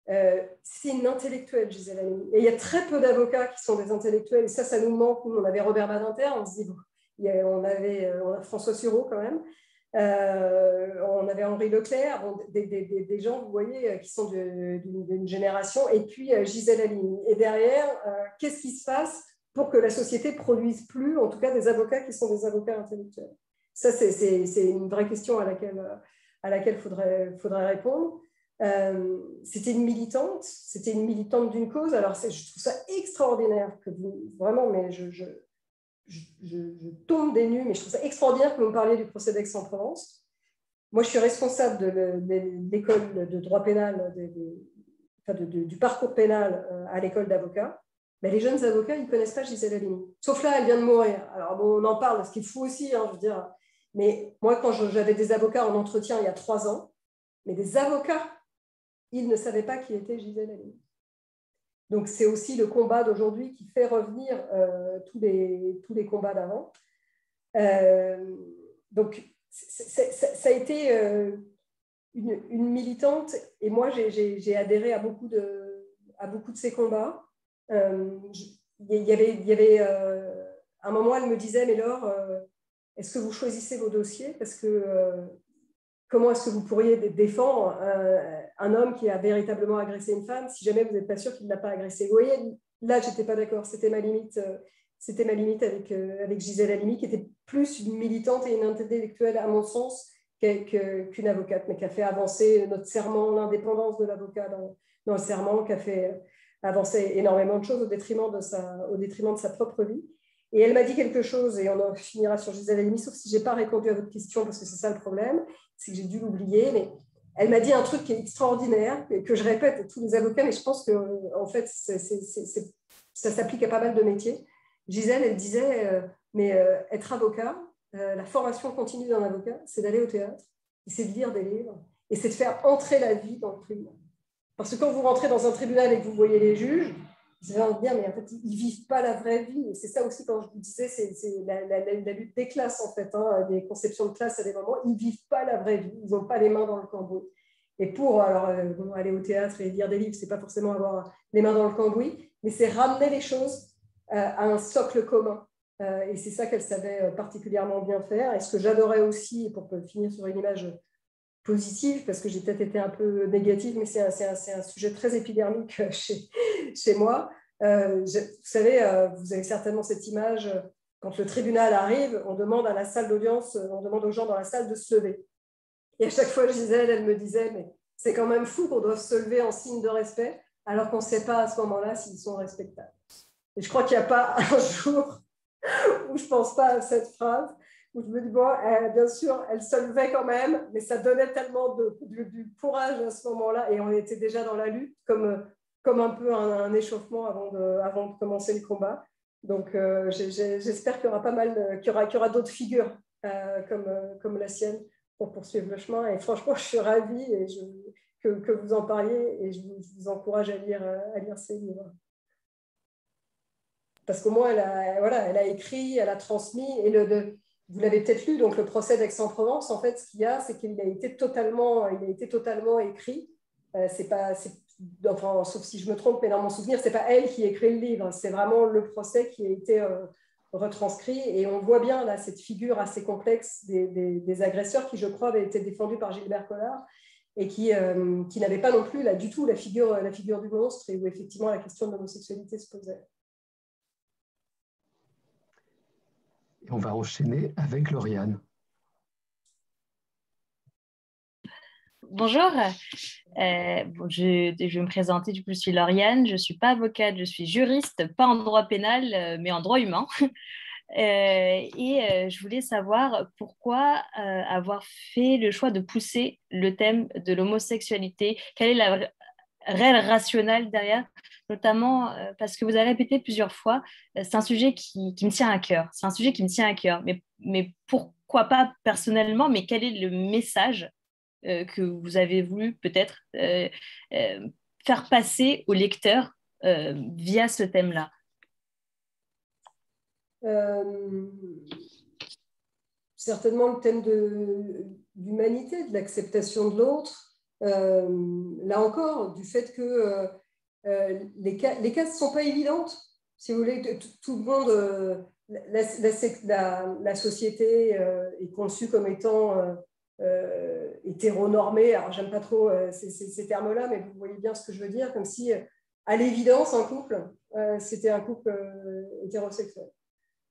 une intellectuelle, Gisèle Halimi. Et il y a très peu d'avocats qui sont des intellectuels. Et ça nous manque. Nous, on avait Robert Badinter, on se dit, bon, on avait François Sureau quand même. On avait Henri Leclerc, bon, des gens, vous voyez, qui sont d'une génération. Et puis Gisèle Halimi. Et derrière, qu'est-ce qui se passe pour que la société produise plus, en tout cas, des avocats qui sont des avocats intellectuels? Ça, c'est une vraie question à laquelle faudrait répondre. C'était une militante d'une cause. Alors, je trouve ça extraordinaire que vous, vraiment, mais je tombe des nues, mais je trouve ça extraordinaire que vous me parliez du procès d'Aix-en-Provence. Moi, je suis responsable de l'école de droit pénal, du parcours pénal à l'école d'avocats. Mais les jeunes avocats, ils ne connaissent pas Gisèle Halimi. Sauf là, elle vient de mourir. Alors, bon, on en parle, ce qui est fou aussi, hein, je veux dire. Mais moi, quand j'avais des avocats en entretien il y a 3 ans, mais des avocats, ils ne savaient pas qui était Gisèle Halimi. Donc, c'est aussi le combat d'aujourd'hui qui fait revenir tous les combats d'avant. Donc, ça a été une militante, et moi, j'ai adhéré à beaucoup de ses combats. Il y avait un moment, elle me disait, mais Laure, est-ce que vous choisissez vos dossiers? Parce que comment est-ce que vous pourriez défendre un homme qui a véritablement agressé une femme si jamais vous n'êtes pas sûr qu'il ne l'a pas agressée? Vous voyez, là, je n'étais pas d'accord. C'était ma limite avec Gisèle Halimi, qui était plus une militante et une intellectuelle, à mon sens, qu'une avocate, mais qui a fait avancer notre serment, l'indépendance de l'avocat dans le serment, qui a fait avancer énormément de choses au détriment de sa propre vie. Et elle m'a dit quelque chose, et on en finira sur Gisèle Halimi, sauf si je n'ai pas répondu à votre question, parce que c'est ça le problème, c'est que j'ai dû l'oublier, mais elle m'a dit un truc qui est extraordinaire, et que je répète à tous les avocats, mais je pense que en fait, ça s'applique à pas mal de métiers. Gisèle, elle disait, être avocat, la formation continue d'un avocat, c'est d'aller au théâtre, et c'est de lire des livres, et c'est de faire entrer la vie dans le tribunal. Parce que quand vous rentrez dans un tribunal et que vous voyez les juges, vous allez en dire, mais en fait, ils ne vivent pas la vraie vie. Et c'est ça aussi, quand je vous disais, c'est la lutte des classes, en fait, des conceptions de classe à des moments. Ils ne vivent pas la vraie vie. Ils n'ont pas les mains dans le cambouis. Et pour aller au théâtre et lire des livres, ce n'est pas forcément avoir les mains dans le cambouis, mais c'est ramener les choses à un socle commun. Et c'est ça qu'elle savait particulièrement bien faire. Et ce que j'adorais aussi, pour finir sur une image positive, parce que j'ai peut-être été un peu négative, mais c'est un sujet très épidermique chez moi. Vous savez, vous avez certainement cette image, quand le tribunal arrive, on demande à la salle d'audience, on demande aux gens dans la salle de se lever. Et à chaque fois, Gisèle, elle me disait, mais c'est quand même fou qu'on doive se lever en signe de respect, alors qu'on ne sait pas à ce moment-là s'ils sont respectables. Et je crois qu'il n'y a pas un jour où je ne pense pas à cette phrase, où je me dis, bon, bien sûr, elle se levait quand même, mais ça donnait tellement du courage à ce moment-là, et on était déjà dans la lutte, comme un peu un échauffement avant de commencer le combat. Donc, j'espère qu'il y aura qu'il y aura d'autres figures comme la sienne pour poursuivre le chemin. Et franchement, je suis ravie que vous en parliez, et je vous encourage à lire ces livres. Parce qu'au moins, elle a écrit, elle a transmis, et vous l'avez peut-être lu, donc le procès d'Aix-en-Provence, en fait, ce qu'il y a, c'est qu'il a été totalement écrit. Enfin, sauf si je me trompe, mais dans mon souvenir, ce n'est pas elle qui écrit le livre, c'est vraiment le procès qui a été retranscrit, et on voit bien là cette figure assez complexe des agresseurs qui, je crois, avaient été défendus par Gilbert Collard, et qui n'avaient pas non plus là, du tout la figure du monstre, et où effectivement la question de l'homosexualité se posait. Et on va enchaîner avec Lauriane. Bonjour, je vais me présenter, du coup, je suis Lauriane, je ne suis pas avocate, je suis juriste, pas en droit pénal, mais en droit humain. Je voulais savoir pourquoi avoir fait le choix de pousser le thème de l'homosexualité, quelle est la réelle rationnelle derrière, notamment parce que vous avez répété plusieurs fois, c'est un sujet qui me tient à cœur, c'est un sujet qui me tient à cœur, mais pourquoi pas personnellement, mais quel est le message que vous avez voulu peut-être faire passer au lecteur via ce thème-là? Certainement le thème de l'humanité, de l'acceptation de l'autre. Là encore, du fait que les cases ne sont pas évidentes. Si vous voulez, tout le monde, la société est conçue comme étant hétéronormée. Alors, j'aime pas trop ces termes-là, mais vous voyez bien ce que je veux dire, comme si, à l'évidence, un couple, c'était un couple hétérosexuel.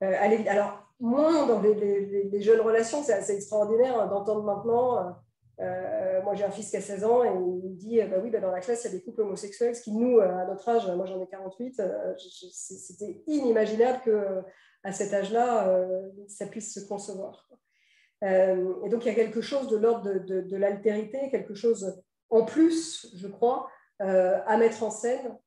Alors, moins dans les jeunes relations, c'est assez extraordinaire d'entendre maintenant. Moi, j'ai un fils qui a 16 ans et il me dit oui, dans la classe, il y a des couples homosexuels. Ce qui, nous, à notre âge, moi j'en ai 48, c'était inimaginable qu'à cet âge-là, ça puisse se concevoir. Et donc, il y a quelque chose de l'ordre de l'altérité, quelque chose en plus, je crois, à mettre en scène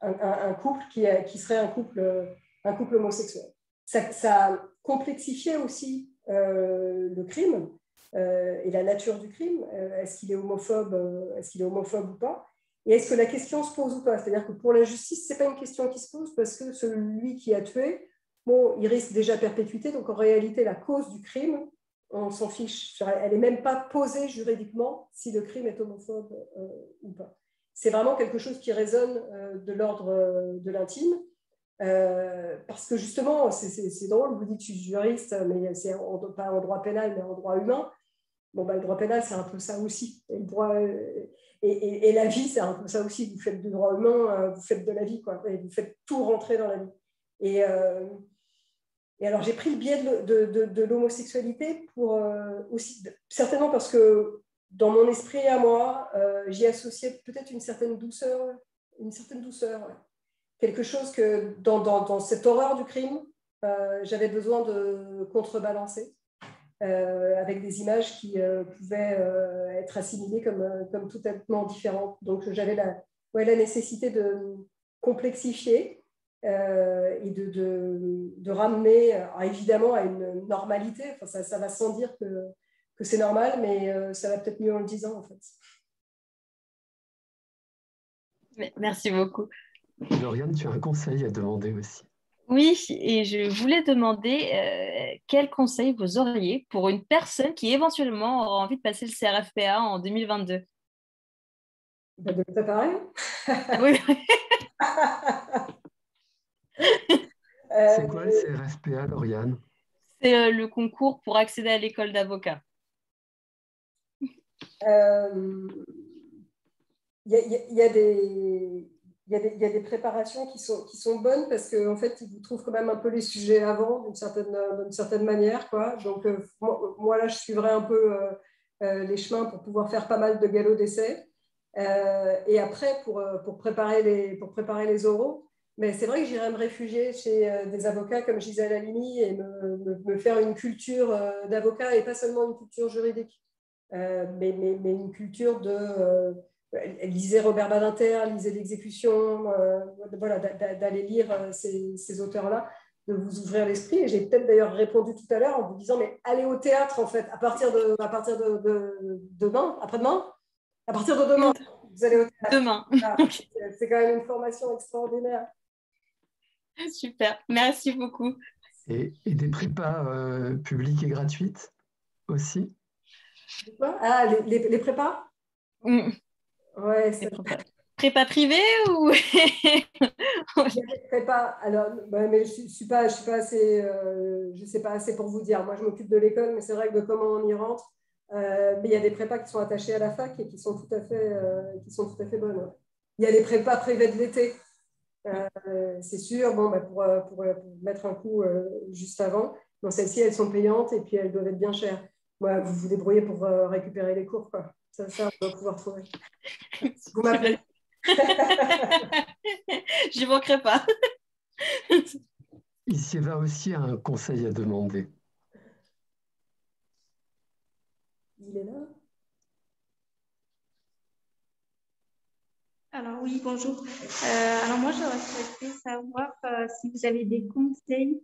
un couple qui serait un couple homosexuel. Ça complexifiait aussi le crime et la nature du crime. Est-ce qu'il est homophobe ou pas? Et est-ce que la question se pose ou pas? C'est-à-dire que pour la justice, ce n'est pas une question qui se pose parce que celui qui a tué bon, il risque déjà perpétuité, donc en réalité, la cause du crime, on s'en fiche. Elle n'est même pas posée juridiquement si le crime est homophobe ou pas. C'est vraiment quelque chose qui résonne de l'ordre de l'intime. Parce que justement, c'est drôle, vous dites que je suis juriste, mais c'est pas en droit pénal, mais en droit humain. Bon, le droit pénal, c'est un peu ça aussi. Et, le droit, et la vie, c'est un peu ça aussi. Vous faites du droit humain, vous faites de la vie, quoi. Et vous faites tout rentrer dans la vie. Et alors, j'ai pris le biais de l'homosexualité pour aussi, certainement parce que dans mon esprit à moi, j'y associais peut-être une certaine douceur. Ouais. Quelque chose que dans cette horreur du crime, j'avais besoin de contrebalancer avec des images qui pouvaient être assimilées comme totalement différentes. Donc j'avais la nécessité de complexifier et de ramener évidemment à une normalité. Enfin, ça va sans dire que c'est normal, mais ça va peut-être mieux en le disant en fait. Merci beaucoup. Lauriane, tu as un conseil à demander aussi. Oui, et je voulais demander quel conseil vous auriez pour une personne qui éventuellement aura envie de passer le CRFPA en 2022. De le préparer. Oui. C'est quoi le CRFPA, Lauriane? C'est le concours pour accéder à l'école d'avocat. Il y a des préparations qui sont bonnes parce qu'en fait, ils vous trouvent quand même un peu les sujets avant, d'une certaine manière, quoi. Donc, moi, là, je suivrai un peu les chemins pour pouvoir faire pas mal de galops d'essai. Et après, pour préparer les oraux, mais c'est vrai que j'irais me réfugier chez des avocats comme Gisèle Halimi et me faire une culture d'avocat et pas seulement une culture juridique, mais une culture de... lisez Robert Badinter, lisez l'exécution, voilà, d'aller lire ces auteurs-là, de vous ouvrir l'esprit. Et j'ai peut-être d'ailleurs répondu tout à l'heure en vous disant, mais allez au théâtre, en fait, à partir de demain, après-demain, à partir de demain, vous allez au théâtre. Demain. Ah, c'est quand même une formation extraordinaire. Super, merci beaucoup. Et des prépas publiques et gratuites aussi? Ah, les prépas? Ouais, c'est prépa privée ou prépa. Alors, mais je suis pas assez, je sais pas assez pour vous dire. Moi, je m'occupe de l'école, mais c'est vrai que de comment on y rentre. Mais il y a des prépas qui sont attachés à la fac et qui sont tout à fait bonnes. Ouais. Il y a des prépas privées de l'été, c'est sûr. Bon, pour mettre un coup juste avant. Bon, celles-ci, elles sont payantes et puis elles doivent être bien chères. Ouais, vous vous débrouillez pour récupérer les cours, quoi. Ça, on doit pouvoir trouver. Vous m'appelez. J'y manquerai pas. Ici va aussi un conseil à demander. Il est là. Alors oui, bonjour. Alors moi, j'aurais souhaité savoir si vous avez des conseils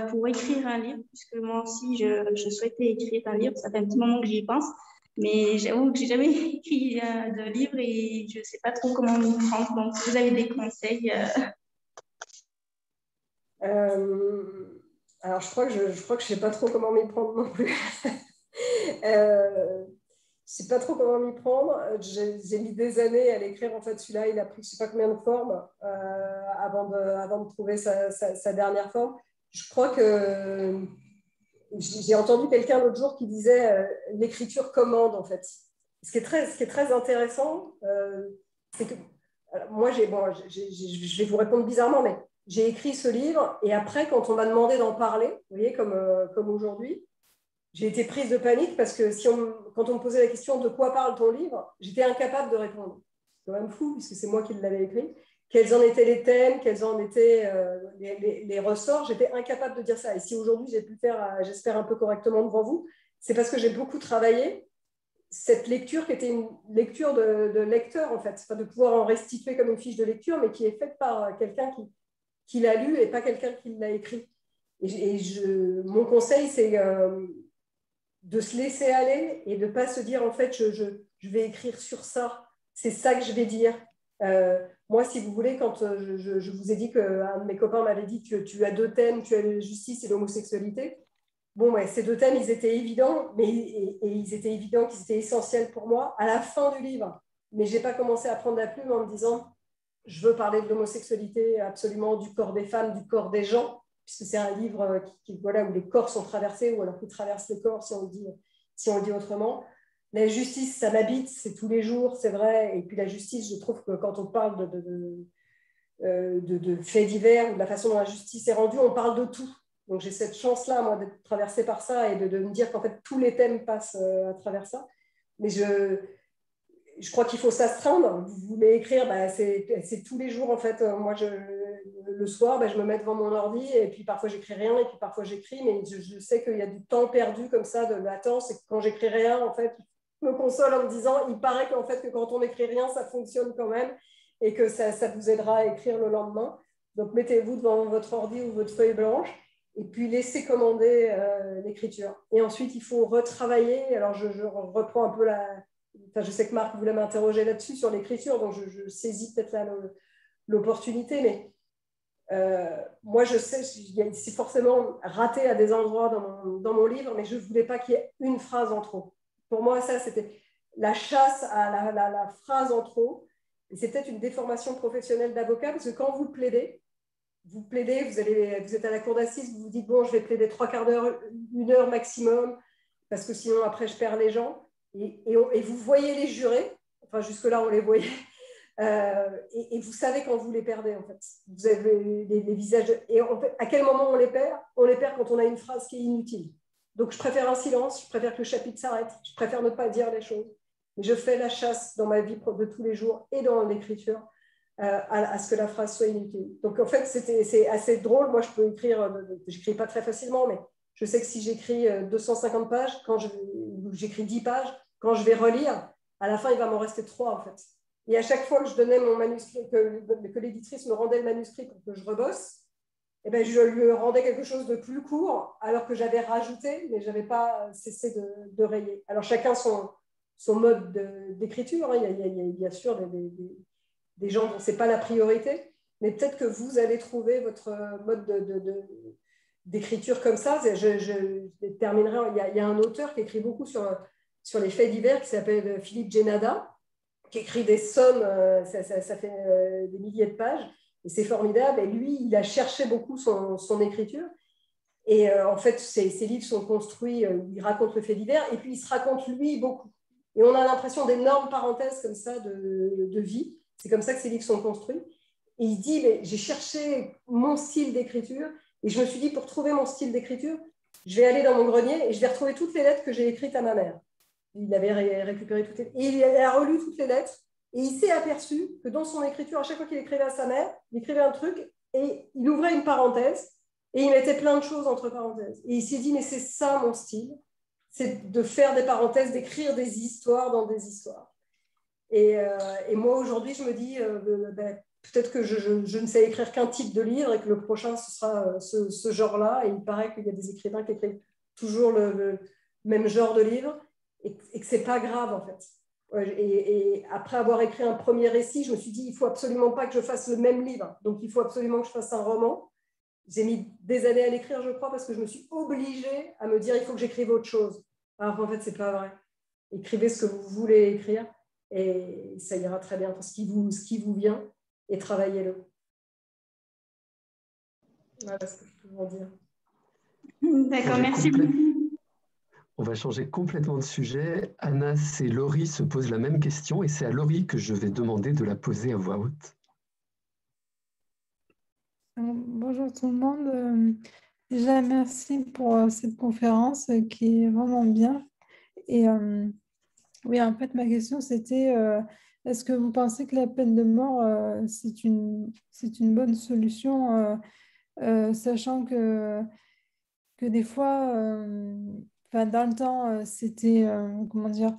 pour écrire un livre, puisque moi aussi, je souhaitais écrire un livre. Ça fait un petit moment que j'y pense, mais j'avoue que j'ai jamais écrit de livre et je ne sais pas trop comment m'y prendre. Donc, si vous avez des conseils. Alors, je crois que je sais pas trop comment m'y prendre non plus. Je sais pas trop comment m'y prendre. J'ai mis des années à l'écrire. En fait, celui-là, il a pris je sais pas combien de formes avant de trouver sa dernière forme. Je crois que j'ai entendu quelqu'un l'autre jour qui disait l'écriture commande, en fait. Ce qui est très intéressant, c'est que alors, moi, je vais vous répondre bizarrement, mais j'ai écrit ce livre et après, quand on m'a demandé d'en parler, vous voyez, comme aujourd'hui, j'ai été prise de panique parce que quand on me posait la question de quoi parle ton livre, j'étais incapable de répondre. C'est quand même fou puisque c'est moi qui l'avais écrit. Quels en étaient les thèmes, quels en étaient les ressorts, j'étais incapable de dire ça. Et si aujourd'hui j'ai pu le faire, j'espère un peu correctement devant vous, c'est parce que j'ai beaucoup travaillé cette lecture qui était une lecture de lecteur en fait, enfin, de pouvoir en restituer comme une fiche de lecture, mais qui est faite par quelqu'un qui l'a lu et pas quelqu'un qui l'a écrit. Mon conseil, c'est de se laisser aller et de ne pas se dire en fait je vais écrire sur ça, c'est ça que je vais dire. Moi, si vous voulez, quand je vous ai dit qu'un de mes copains m'avait dit que tu as 2 thèmes, tu as la justice et l'homosexualité. Bon, ouais, ces 2 thèmes, ils étaient évidents, mais ils étaient évidents qu'ils étaient essentiels pour moi à la fin du livre. Mais je n'ai pas commencé à prendre la plume en me disant je veux parler de l'homosexualité, absolument, du corps des femmes, du corps des gens, puisque c'est un livre voilà, où les corps sont traversés, ou alors qui traverse le corps, si on le dit autrement. La justice, ça m'habite, c'est tous les jours, c'est vrai. Et puis la justice, je trouve que quand on parle de faits divers ou de la façon dont la justice est rendue, on parle de tout. Donc j'ai cette chance-là, moi, d'être traversée par ça et de me dire qu'en fait, tous les thèmes passent à travers ça. Mais je crois qu'il faut s'astreindre. Vous voulez écrire, c'est tous les jours, en fait. Moi, le soir, je me mets devant mon ordi et puis parfois, j'écris rien et puis parfois, j'écris. Mais je sais qu'il y a du temps perdu comme ça de latence et que quand j'écris rien, en fait, je me console en me disant, il paraît qu'en fait, que quand on n'écrit rien, ça fonctionne quand même et que ça vous aidera à écrire le lendemain. Donc, mettez-vous devant votre ordi ou votre feuille blanche et puis laissez commander l'écriture. Et ensuite, il faut retravailler. Alors, je reprends un peu je sais que Marc voulait m'interroger là-dessus, sur l'écriture, donc je saisis peut-être là l'opportunité, mais moi, je sais, c'est forcément raté à des endroits dans mon livre, mais je ne voulais pas qu'il y ait une phrase en trop. Pour moi, ça, c'était la chasse à la phrase en trop. Et c'est peut-être une déformation professionnelle d'avocat, parce que quand vous plaidez, vous êtes à la cour d'assises, vous vous dites, bon, je vais plaider 3/4 d'heure, 1 heure maximum, parce que sinon, après, je perds les gens. Et vous voyez les jurés, enfin, jusque-là, on les voyait, et vous savez quand vous les perdez, en fait. Vous avez les visages. Et en fait, à quel moment on les perd? On les perd quand on a une phrase qui est inutile. Donc, je préfère un silence, je préfère que le chapitre s'arrête, je préfère ne pas dire les choses. Mais je fais la chasse dans ma vie de tous les jours et dans l'écriture à ce que la phrase soit inutile. Donc, en fait, c'est assez drôle. Moi, je peux écrire, je n'écris pas très facilement, mais je sais que si j'écris 250 pages, j'écris 10 pages, quand je vais relire, à la fin, il va m'en rester 3, en fait. Et à chaque fois que je donnais mon manuscrit, que l'éditrice me rendait le manuscrit pour que je rebosse, je lui rendais quelque chose de plus court, alors que j'avais rajouté, mais je n'avais pas cessé de rayer. Alors, chacun son mode d'écriture. Il y a bien sûr des gens dont ce n'est pas la priorité, mais peut-être que vous allez trouver votre mode d'écriture comme ça. Je terminerai. Il y a un auteur qui écrit beaucoup sur les faits divers qui s'appelle Philippe Genada, qui écrit des sommes, ça fait des milliers de pages, et c'est formidable. Et lui, il a cherché beaucoup son écriture. Et en fait, ses livres sont construits, il raconte le fait divers, et puis il se raconte lui beaucoup. Et on a l'impression d'énormes parenthèses comme ça de vie. C'est comme ça que ces livres sont construits. Et il dit, mais j'ai cherché mon style d'écriture, et je me suis dit, pour trouver mon style d'écriture, je vais aller dans mon grenier et je vais retrouver toutes les lettres que j'ai écrites à ma mère. Il avait récupéré toutes les... Et il a relu toutes les lettres, et il s'est aperçu que dans son écriture, à chaque fois qu'il écrivait à sa mère, il écrivait un truc, et il ouvrait une parenthèse, et il mettait plein de choses entre parenthèses. Et il s'est dit, mais c'est ça mon style, c'est de faire des parenthèses, d'écrire des histoires dans des histoires. Et moi, aujourd'hui, je me dis, peut-être que je ne sais écrire qu'un type de livre et que le prochain, ce sera ce genre-là. Et il paraît qu'il y a des écrivains qui écrivent toujours le même genre de livre et que ce n'est pas grave, en fait. Et après avoir écrit un premier récit, je me suis dit, il ne faut absolument pas que je fasse le même livre. Donc, il faut absolument que je fasse un roman. J'ai mis des années à l'écrire, je crois, parce que je me suis obligée à me dire, il faut que j'écrive autre chose. Alors qu'en fait, ce n'est pas vrai. Écrivez ce que vous voulez écrire et ça ira très bien. Ce qui vous vient, et travaillez-le. Voilà ce que je peux vous dire. D'accord, merci beaucoup. On va changer complètement de sujet. Anna, c'est Laurie se pose la même question et c'est à Laurie que je vais demander de la poser à voix haute. Bonjour tout le monde. Déjà, merci pour cette conférence qui est vraiment bien. Et oui, en fait, ma question, c'était est-ce que vous pensez que la peine de mort, c'est une bonne solution, sachant que des fois, dans le temps, c'était, comment dire,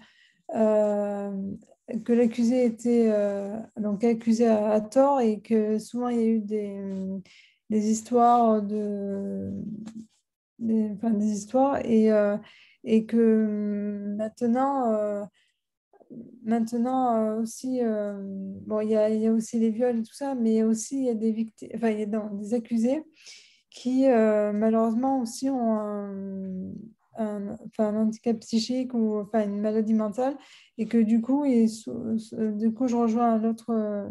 que l'accusé était donc accusé à tort et que souvent il y a eu des histoires des histoires et que maintenant maintenant aussi, bon, il y a aussi les viols et tout ça, mais aussi il y a des victimes, enfin, il y a des accusés qui malheureusement aussi ont enfin, un handicap psychique ou enfin, une maladie mentale et que du coup, du coup je rejoins l'autre,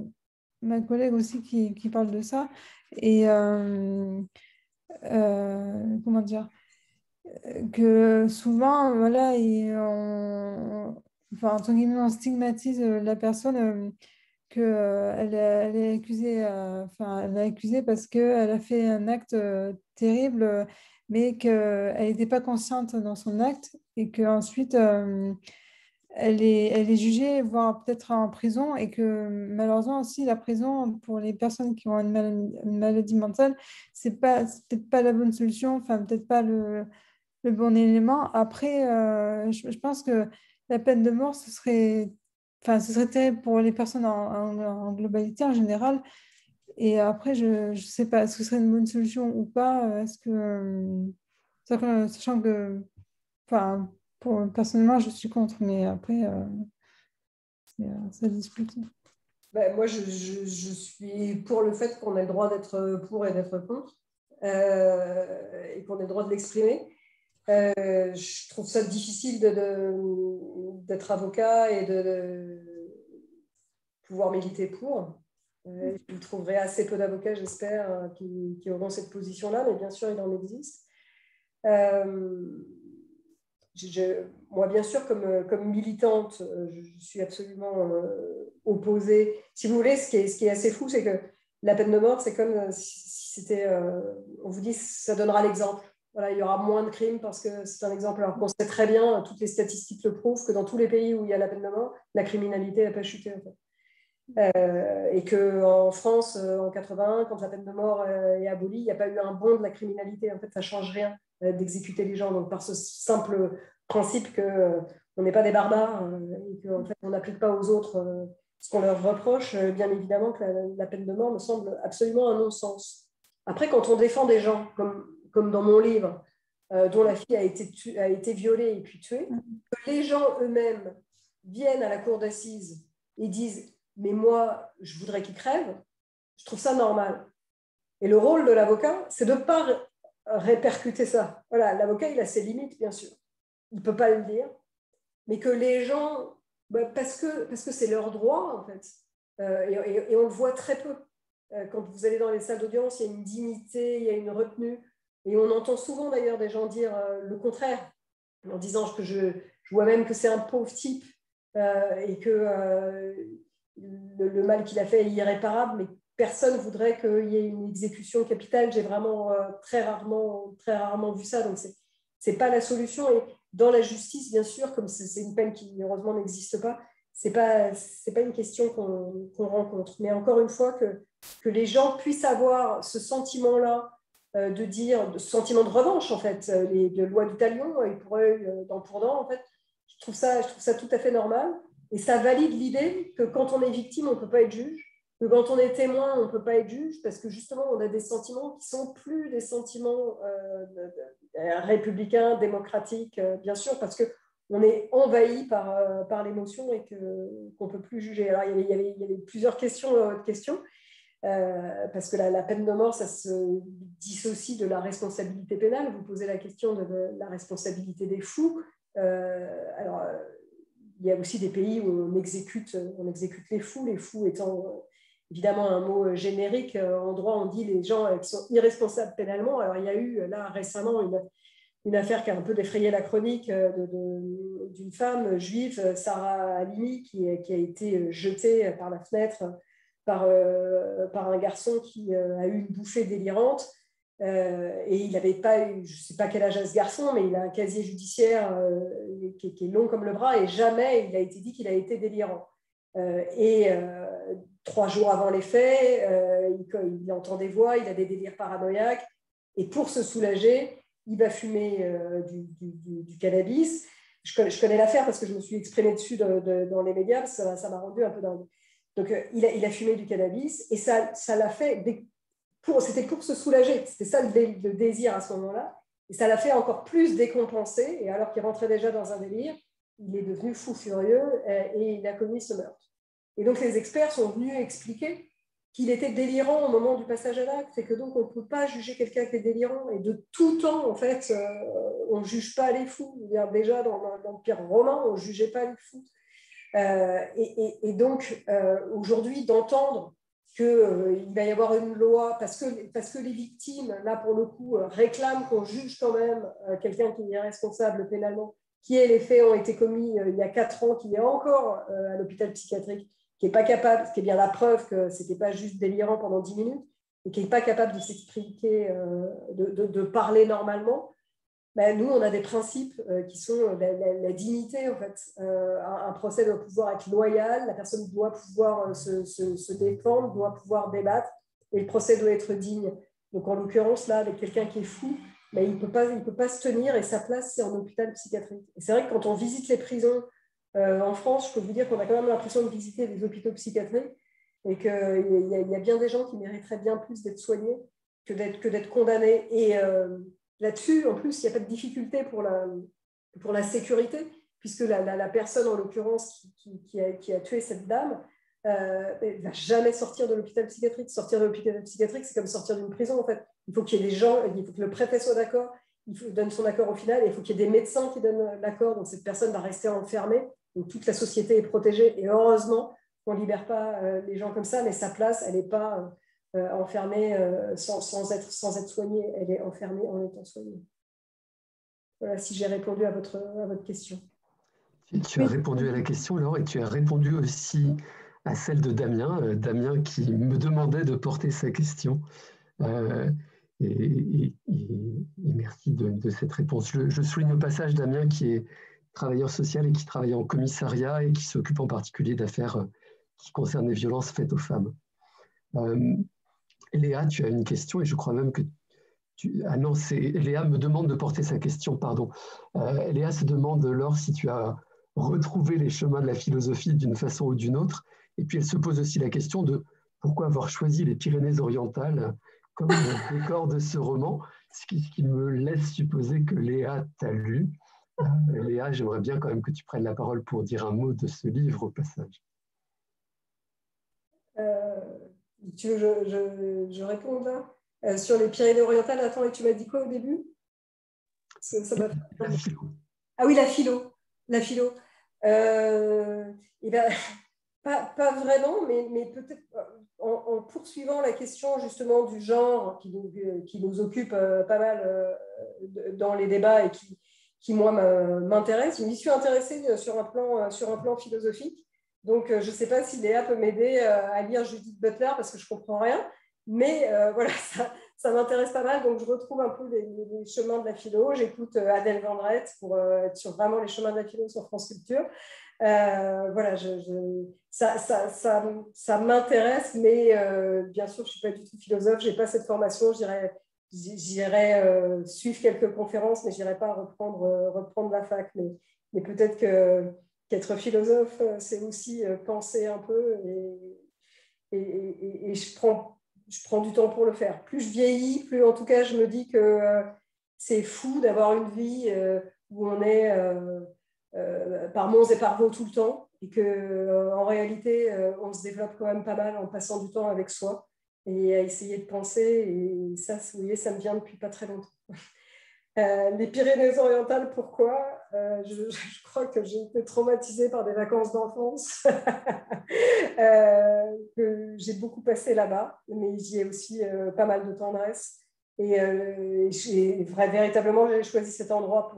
ma collègue aussi qui parle de ça et comment dire que souvent voilà enfin, entre guillemets, on stigmatise la personne elle est accusée, enfin, elle est accusée parce qu'elle a fait un acte terrible, mais qu'elle n'était pas consciente dans son acte et qu'ensuite elle est jugée, voire peut-être en prison, et que malheureusement aussi la prison pour les personnes qui ont une maladie mentale, c'est peut-être pas la bonne solution, enfin peut-être pas le bon élément. Après, je pense que la peine de mort, enfin, ce serait terrible pour les personnes en globalité, en général. Et après, je ne sais pas, est-ce que ce serait une bonne solution ou pas? Est-ce que, sachant que, enfin, personnellement, je suis contre, mais après, ça discute. Ben, moi, je suis pour le fait qu'on ait le droit d'être pour et d'être contre, et qu'on ait le droit de l'exprimer. Je trouve ça difficile d'être avocat et de pouvoir militer pour. Je trouverai assez peu d'avocats, j'espère, qui auront cette position-là, mais bien sûr, il en existe. Moi, bien sûr, comme militante, je suis absolument opposée. Si vous voulez, ce qui est assez fou, c'est que la peine de mort, c'est comme si c'était... on vous dit, ça donnera l'exemple. Voilà, il y aura moins de crimes parce que c'est un exemple. Alors qu'on sait très bien, toutes les statistiques le prouvent, que dans tous les pays où il y a la peine de mort, la criminalité n'a pas chuté, en fait. Et qu'en France, en 81, quand la peine de mort est abolie, il n'y a pas eu un bond de la criminalité. En fait, ça ne change rien d'exécuter les gens. Donc, par ce simple principe qu'on n'est pas des barbares et qu'en fait, on n'applique pas aux autres ce qu'on leur reproche, bien évidemment que la peine de mort me semble absolument un non-sens. Après, quand on défend des gens, comme dans mon livre, dont la fille a été violée et puis tuée, que les gens eux-mêmes viennent à la cour d'assises et disent « mais moi, je voudrais qu'il crève », je trouve ça normal. Et le rôle de l'avocat, c'est de ne pas répercuter ça. Voilà, l'avocat, il a ses limites, bien sûr. Il ne peut pas le dire. Mais que les gens, parce que c'est leur droit, en fait, et on le voit très peu. Quand vous allez dans les salles d'audience, il y a une dignité, il y a une retenue. Et on entend souvent, d'ailleurs, des gens dire le contraire, en disant que je vois même que c'est un pauvre type et que le mal qu'il a fait est irréparable, mais personne ne voudrait qu'il y ait une exécution capitale. J'ai vraiment très rarement vu ça. Donc, ce n'est pas la solution. Et dans la justice, bien sûr, comme c'est une peine qui, heureusement, n'existe pas, ce n'est pas une question qu'on rencontre. Mais encore une fois, que les gens puissent avoir ce sentiment-là de dire, ce sentiment de revanche, en fait, de loi du talion, œil pour œil, dent pour dent, en fait, je trouve ça tout à fait normal. Et ça valide l'idée que quand on est victime, on ne peut pas être juge, que quand on est témoin, on ne peut pas être juge, parce que justement, on a des sentiments qui ne sont plus des sentiments républicains, démocratiques, bien sûr, parce qu'on est envahi par l'émotion et qu'on ne peut plus juger. Alors, il y avait plusieurs questions dans votre question, parce que la peine de mort, ça se dissocie de la responsabilité pénale. Vous posez la question de la responsabilité des fous. Alors, il y a aussi des pays où on exécute les fous étant évidemment un mot générique. En droit, on dit les gens qui sont irresponsables pénalement. Alors, il y a eu là récemment une affaire qui a un peu défrayé la chronique d'une femme juive, Sarah Halimi, qui a été jetée par la fenêtre par un garçon qui a eu une bouffée délirante. Et il n'avait pas eu, je ne sais pas quel âge a ce garçon, mais il a un casier judiciaire qui est long comme le bras et jamais il a été dit qu'il a été délirant. 3 jours avant les faits, il entend des voix, il a des délires paranoïaques et pour se soulager, il va fumer du cannabis. Je connais l'affaire parce que je me suis exprimée dessus dans les médias, ça m'a rendu un peu dingue. Donc il a fumé du cannabis et ça l'a fait... C'était pour se soulager, c'était ça le désir à ce moment-là, et ça l'a fait encore plus décompenser, et alors qu'il rentrait déjà dans un délire, il est devenu fou furieux et il a commis ce meurtre. Et donc les experts sont venus expliquer qu'il était délirant au moment du passage à l'acte et que donc on ne peut pas juger quelqu'un qui est délirant. Et de tout temps, en fait, on ne juge pas les fous. Déjà, dans l'Empire romain, on ne jugeait pas les fous. Et donc, aujourd'hui, d'entendre qu'il va y avoir une loi, parce que les victimes, là, pour le coup, réclament qu'on juge quand même quelqu'un qui est responsable pénalement, qui est les faits ont été commis il y a 4 ans, qui est encore à l'hôpital psychiatrique, qui n'est pas capable, ce qui est bien la preuve que ce n'était pas juste délirant pendant 10 minutes, et qui n'est pas capable de s'expliquer, de parler normalement, ben, nous, on a des principes qui sont la dignité, en fait. Un procès doit pouvoir être loyal, la personne doit pouvoir se défendre, doit pouvoir débattre, et le procès doit être digne. Donc, en l'occurrence, là, avec quelqu'un qui est fou, ben, il ne peut pas se tenir, et sa place, c'est en hôpital psychiatrique. Et c'est vrai que quand on visite les prisons en France, je peux vous dire qu'on a quand même l'impression de visiter des hôpitaux psychiatriques, et qu'il y a bien des gens qui mériteraient bien plus d'être soignés que d'être condamnés. Et là-dessus, en plus, il n'y a pas de difficulté pour la sécurité, puisque la personne, en l'occurrence, qui a tué cette dame, ne va jamais sortir de l'hôpital psychiatrique. Sortir de l'hôpital psychiatrique, c'est comme sortir d'une prison, en fait. Il faut qu'il y ait des gens, il faut que le préfet soit d'accord, donne son accord au final, et il faut qu'il y ait des médecins qui donnent l'accord. Donc, cette personne va rester enfermée. Donc, toute la société est protégée. Et heureusement qu'on ne libère pas les gens comme ça, mais sa place, elle n'est pas enfermée sans être soignée. Elle est enfermée en étant soignée. Voilà, si j'ai répondu à votre question. Tu as répondu à la question, Laure, et tu as répondu aussi à celle de Damien, Damien qui me demandait de porter sa question. Et merci de cette réponse. Je souligne au passage Damien qui est travailleur social et qui travaille en commissariat et qui s'occupe en particulier d'affaires qui concernent les violences faites aux femmes. Léa, tu as une question et je crois même que ah non, Léa me demande de porter sa question, pardon. Léa se demande, Laure, si tu as retrouvé les chemins de la philosophie d'une façon ou d'une autre. Et puis elle se pose aussi la question de pourquoi avoir choisi les Pyrénées-Orientales comme décor de ce roman, ce qui me laisse supposer que Léa t'a lu. Léa, j'aimerais bien quand même que tu prennes la parole pour dire un mot de ce livre au passage. Tu veux que je réponde là sur les Pyrénées-Orientales? Attends, et tu m'as dit quoi au début? La philo. Ah oui, la philo. La philo. Et ben, pas vraiment, mais peut-être en poursuivant la question justement du genre qui nous occupe pas mal dans les débats et qui moi, m'intéresse. Je m'y suis intéressée sur un plan philosophique. Donc, je ne sais pas si Léa peut m'aider à lire Judith Butler parce que je ne comprends rien. Mais voilà, ça m'intéresse pas mal. Donc, je retrouve un peu les chemins de la philo. J'écoute Adèle Vendrette pour être sur vraiment les chemins de la philo sur France Culture. Voilà, ça m'intéresse, mais bien sûr, je ne suis pas du tout philosophe. Je n'ai pas cette formation. J'irai suivre quelques conférences, mais je n'irai pas reprendre la fac. Mais peut-être qu'être philosophe, c'est aussi penser un peu et je prends du temps pour le faire. Plus je vieillis, plus en tout cas je me dis que c'est fou d'avoir une vie où on est par Mons et par Vaux tout le temps et qu'en réalité on se développe quand même pas mal en passant du temps avec soi et à essayer de penser, et ça, vous voyez, ça me vient depuis pas très longtemps. Les Pyrénées-Orientales, pourquoi je crois que j'ai été traumatisée par des vacances d'enfance que j'ai beaucoup passé là-bas, mais j'y ai aussi pas mal de tendresse. Et véritablement, j'ai choisi cet endroit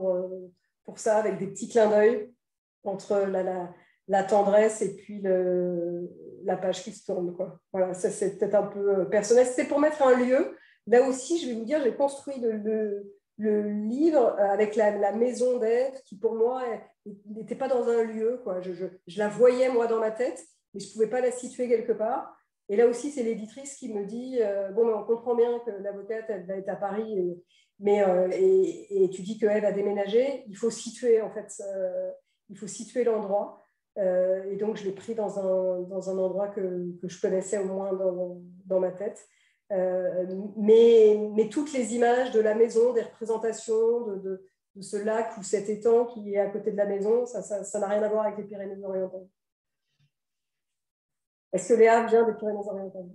pour ça, avec des petits clins d'œil entre la tendresse et puis la page qui se tourne, quoi. Voilà, ça c'est peut-être un peu personnel. C'était pour mettre un lieu. Là aussi, je vais vous dire, j'ai construit le livre avec la maison d'Ève qui, pour moi, n'était pas dans un lieu, quoi. Je la voyais, moi, dans ma tête, mais je ne pouvais pas la situer quelque part. Et là aussi, c'est l'éditrice qui me dit bon, mais on comprend bien que l'avocate, elle va être à Paris, et tu dis qu'Ève a déménagé. Il faut situer, en fait, il faut situer l'endroit. Et donc, je l'ai pris dans un endroit que je connaissais au moins dans ma tête. Mais toutes les images de la maison, des représentations, ce lac ou cet étang qui est à côté de la maison. Ça n'a rien à voir avec les Pyrénées-Orientales. Est-ce que Léa vient des Pyrénées-Orientales?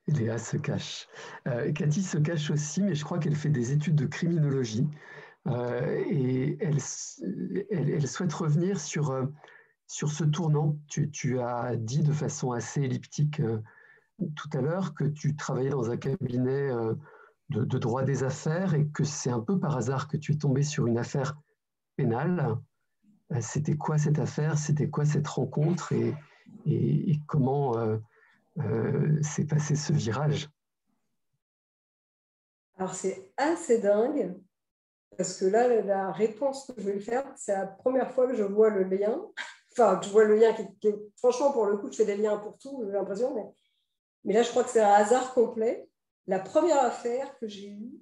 Léa se cache. Cathy se cache aussi, mais je crois qu'elle fait des études de criminologie et elle souhaite revenir sur ce tournant. Tu as dit de façon assez elliptique tout à l'heure que tu travaillais dans un cabinet de droit des affaires et que c'est un peu par hasard que tu es tombé sur une affaire pénale. C'était quoi cette affaire? C'était quoi cette rencontre? Et comment s'est passé ce virage? Alors, c'est assez dingue, parce que là, la réponse que je vais faire, c'est la première fois que je vois le lien. Enfin, je vois le lien qui franchement, pour le coup, je fais des liens pour tout, j'ai l'impression, mais là, je crois que c'est un hasard complet. La première affaire que j'ai eue,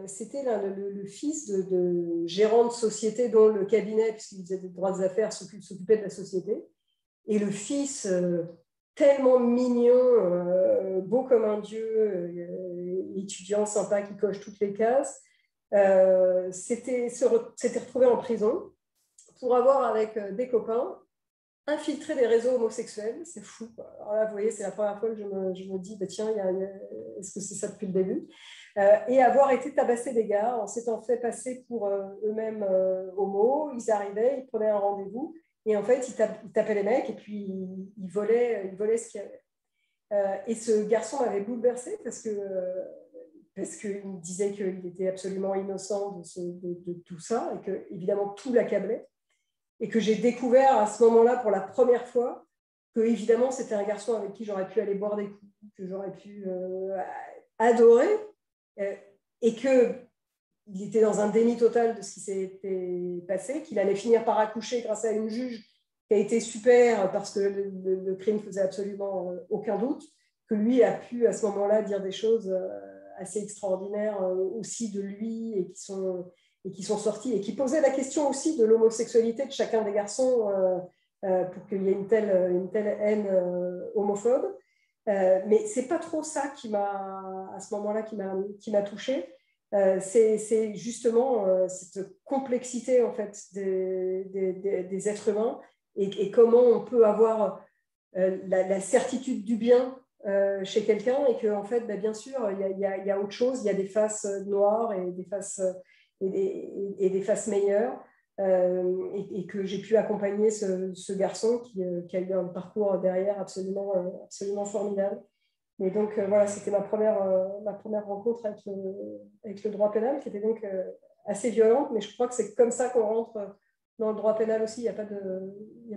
c'était le fils de gérant de société dont le cabinet, puisqu'il faisait des droits des affaires, s'occupait de la société. Et le fils, tellement mignon, beau comme un dieu, étudiant sympa qui coche toutes les cases, s'était retrouvé en prison pour avoir, avec des copains, infiltré des réseaux homosexuels. C'est fou, quoi. Alors là, vous voyez, c'est la première fois que je me dis, bah, tiens, est-ce que c'est ça depuis le début? Et avoir été tabassé des gars en s'étant fait passer pour eux-mêmes homo. Ils arrivaient, ils prenaient un rendez-vous, et en fait, ils tapaient les mecs, et puis ils volaient ce qu'il y avait. Et ce garçon m'avait bouleversée parce qu'il me disait qu'il était absolument innocent de tout ça, et que, évidemment, tout l'accablait. Et que j'ai découvert à ce moment-là, pour la première fois, que, évidemment, c'était un garçon avec qui j'aurais pu aller boire des coups, que j'aurais pu adorer, et qu'il était dans un déni total de ce qui s'était passé, qu'il allait finir par accoucher grâce à une juge qui a été super parce que le crime faisait absolument aucun doute, que lui a pu à ce moment-là dire des choses assez extraordinaires aussi de lui et qui sont sortis et qui posaient la question aussi de l'homosexualité de chacun des garçons pour qu'il y ait une telle haine homophobe. Mais c'est pas trop ça à ce moment-là qui m'a touchée. C'est justement cette complexité en fait des êtres humains et comment on peut avoir la certitude du bien chez quelqu'un et que en fait, bien sûr, il y a autre chose, il y a des faces noires et des faces des faces meilleures. Et que j'ai pu accompagner ce garçon qui a eu un parcours derrière absolument formidable. Et donc, voilà, c'était ma première rencontre avec le droit pénal, qui était donc assez violente, mais je crois que c'est comme ça qu'on rentre dans le droit pénal aussi. Il n'y a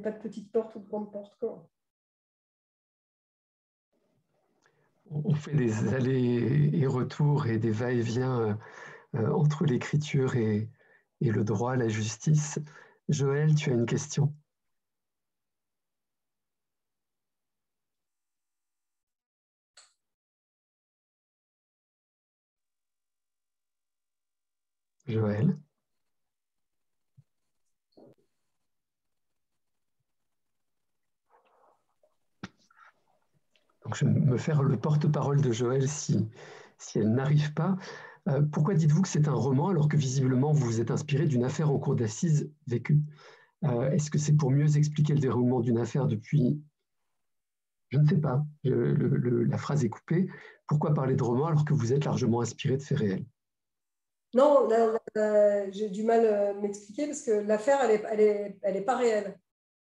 pas de petite porte ou de grande porte, quoi. On fait des allers et retours et des va-et-vient entre l'écriture et le droit, la justice. Joël, tu as une question? Joël? Donc, je vais me faire le porte-parole de Joël si elle n'arrive pas. Pourquoi dites-vous que c'est un roman alors que visiblement vous vous êtes inspiré d'une affaire en cour d'assises vécue? Est-ce que c'est pour mieux expliquer le déroulement d'une affaire depuis... Je ne sais pas, la phrase est coupée. Pourquoi parler de roman alors que vous êtes largement inspiré de faits réels? Non, j'ai du mal à m'expliquer parce que l'affaire, elle est pas réelle.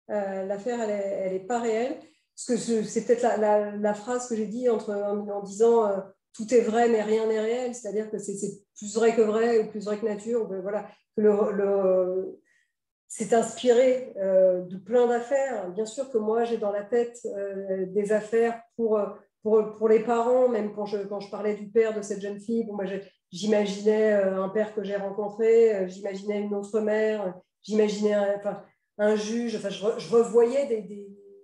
L'affaire, elle est pas réelle. Parce que c'est peut-être la phrase que j'ai dit en disant tout est vrai mais rien n'est réel, c'est-à-dire que c'est plus vrai que vrai ou plus vrai que nature. Ben, voilà, que c'est inspiré de plein d'affaires. Bien sûr que moi, j'ai dans la tête des affaires pour les parents, même quand je parlais du père de cette jeune fille, bon, moi, j'imaginais un père que j'ai rencontré, j'imaginais une autre mère, j'imaginais un juge, enfin, je revoyais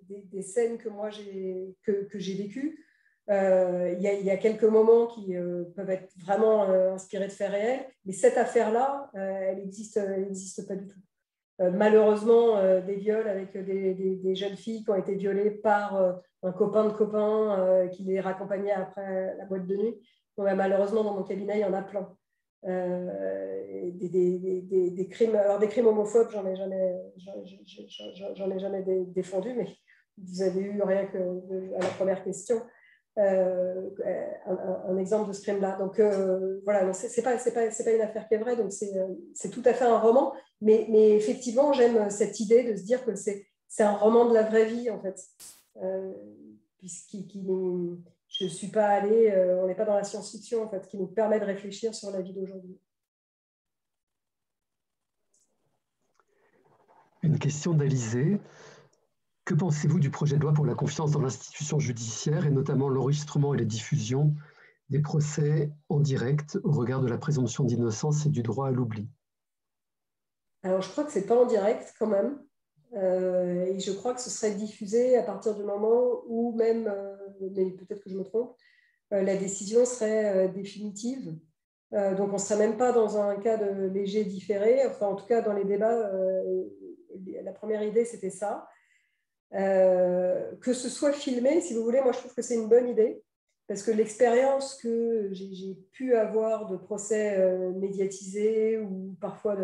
des scènes que moi que j'ai vécues. Il y a quelques moments qui peuvent être vraiment inspirés de faits réels, mais cette affaire-là, elle existe pas du tout. malheureusement des viols avec des jeunes filles qui ont été violées par un copain de copain qui les raccompagnait après la boîte de nuit. Bon, ben, malheureusement, dans mon cabinet, il y en a plein. Des crimes, alors des crimes homophobes, j'en ai jamais défendu, mais vous avez eu rien que à la première question un exemple de ce crime-là. Donc voilà, c'est pas une affaire qui est vraie, donc c'est tout à fait un roman, mais effectivement, j'aime cette idée de se dire que c'est un roman de la vraie vie en fait, je ne suis pas allée, on n'est pas dans la science-fiction en fait, qui nous permet de réfléchir sur la vie d'aujourd'hui. Une question d'Alizé. Que pensez-vous du projet de loi pour la confiance dans l'institution judiciaire et notamment l'enregistrement et la diffusion des procès en direct au regard de la présomption d'innocence et du droit à l'oubli? Alors, je crois que ce n'est pas en direct quand même. Et je crois que ce serait diffusé à partir du moment où même, mais peut-être que je me trompe, la décision serait définitive. Donc, on ne serait même pas dans un cas de léger différé. Enfin, en tout cas, dans les débats, la première idée, c'était ça. Que ce soit filmé, si vous voulez, moi, je trouve que c'est une bonne idée. Parce que l'expérience que j'ai pu avoir de procès médiatisés ou parfois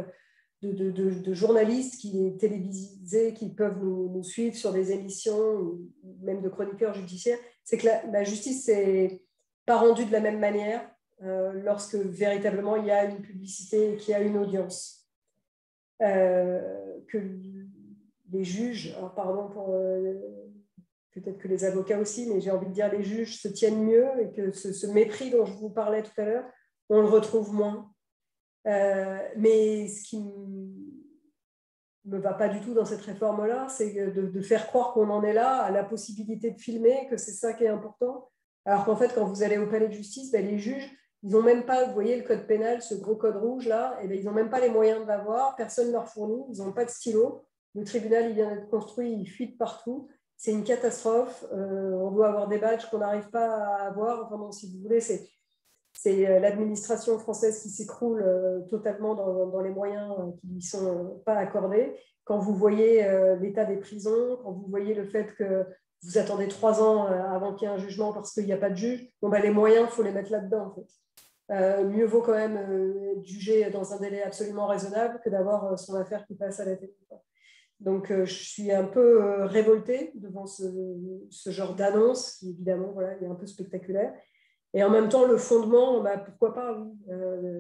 de journalistes qui télévisés qui peuvent nous suivre sur des émissions ou même de chroniqueurs judiciaires, c'est que la justice n'est pas rendue de la même manière lorsque véritablement il y a une publicité et qu'il y a une audience. Que les juges, alors pardon pour peut-être que les avocats aussi, mais j'ai envie de dire les juges se tiennent mieux et que ce mépris dont je vous parlais tout à l'heure, on le retrouve moins. Mais ce qui ne me va pas du tout dans cette réforme-là, c'est de faire croire qu'on en est là à la possibilité de filmer, que c'est ça qui est important. Alors qu'en fait, quand vous allez au palais de justice, ben, les juges, ils n'ont même pas, vous voyez, le code pénal, ce gros code rouge-là, et ben, ils n'ont même pas les moyens de l'avoir, personne ne leur fournit, ils n'ont pas de stylo. Le tribunal, il vient d'être construit, il fuite partout. C'est une catastrophe. On doit avoir des badges qu'on n'arrive pas à avoir. Enfin bon, si vous voulez, c'est l'administration française qui s'écroule totalement dans les moyens qui ne lui sont pas accordés. Quand vous voyez l'état des prisons, quand vous voyez le fait que vous attendez 3 ans avant qu'il y ait un jugement parce qu'il n'y a pas de juge, bon, ben, les moyens, il faut les mettre là-dedans. En fait. Mieux vaut quand même être jugé dans un délai absolument raisonnable que d'avoir son affaire qui passe à la télé. Donc, je suis un peu révoltée devant ce genre d'annonce qui, évidemment, voilà, est un peu spectaculaire. Et en même temps, le fondement, bah, pourquoi pas, oui.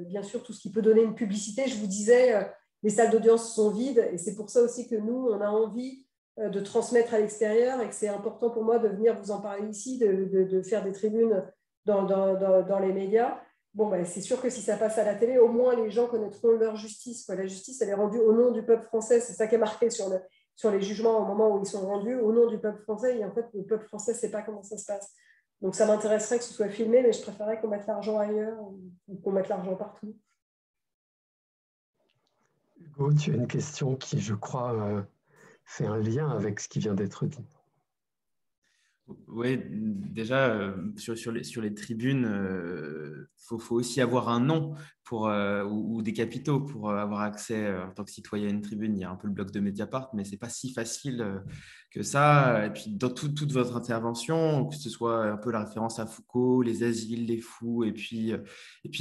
Bien sûr, tout ce qui peut donner une publicité. Je vous disais, les salles d'audience sont vides et c'est pour ça aussi que nous, on a envie de transmettre à l'extérieur et que c'est important pour moi de venir vous en parler ici, de faire des tribunes dans les médias. Bon, bah, c'est sûr que si ça passe à la télé, au moins les gens connaîtront leur justice. La justice, elle est rendue au nom du peuple français. C'est ça qui est marqué sur les jugements au moment où ils sont rendus, au nom du peuple français. Et en fait, le peuple français ne sait pas comment ça se passe. Donc, ça m'intéresserait que ce soit filmé, mais je préférerais qu'on mette l'argent ailleurs ou qu'on mette l'argent partout. Hugo, tu as une question qui, je crois, fait un lien avec ce qui vient d'être dit. Oui, déjà, sur les tribunes, faut aussi avoir un nom ou des capitaux pour avoir accès en tant que citoyen à une tribune. Il y a un peu le blog de Mediapart, mais ce n'est pas si facile que ça. Et puis, dans toute votre intervention, que ce soit un peu la référence à Foucault, les asiles, les fous, et puis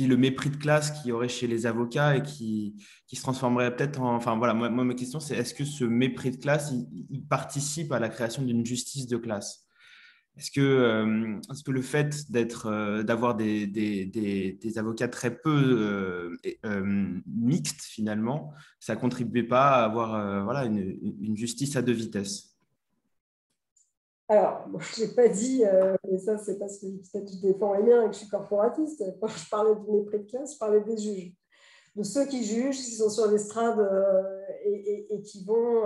le mépris de classe qu'il y aurait chez les avocats et qui se transformerait peut-être en… Enfin, voilà, moi, ma question, c'est est-ce que ce mépris de classe, il participe à la création d'une justice de classe ? Est-ce que le fait d'avoir des avocats très peu mixtes, finalement, ça ne contribuait pas à avoir voilà, une justice à 2 vitesses? Alors, je n'ai pas dit, mais ça, c'est parce que peut-être je défends les miens et que je suis corporatiste. Quand je parlais du mépris de classe, je parlais des juges. De ceux qui jugent, qui sont sur l'estrade et qui vont…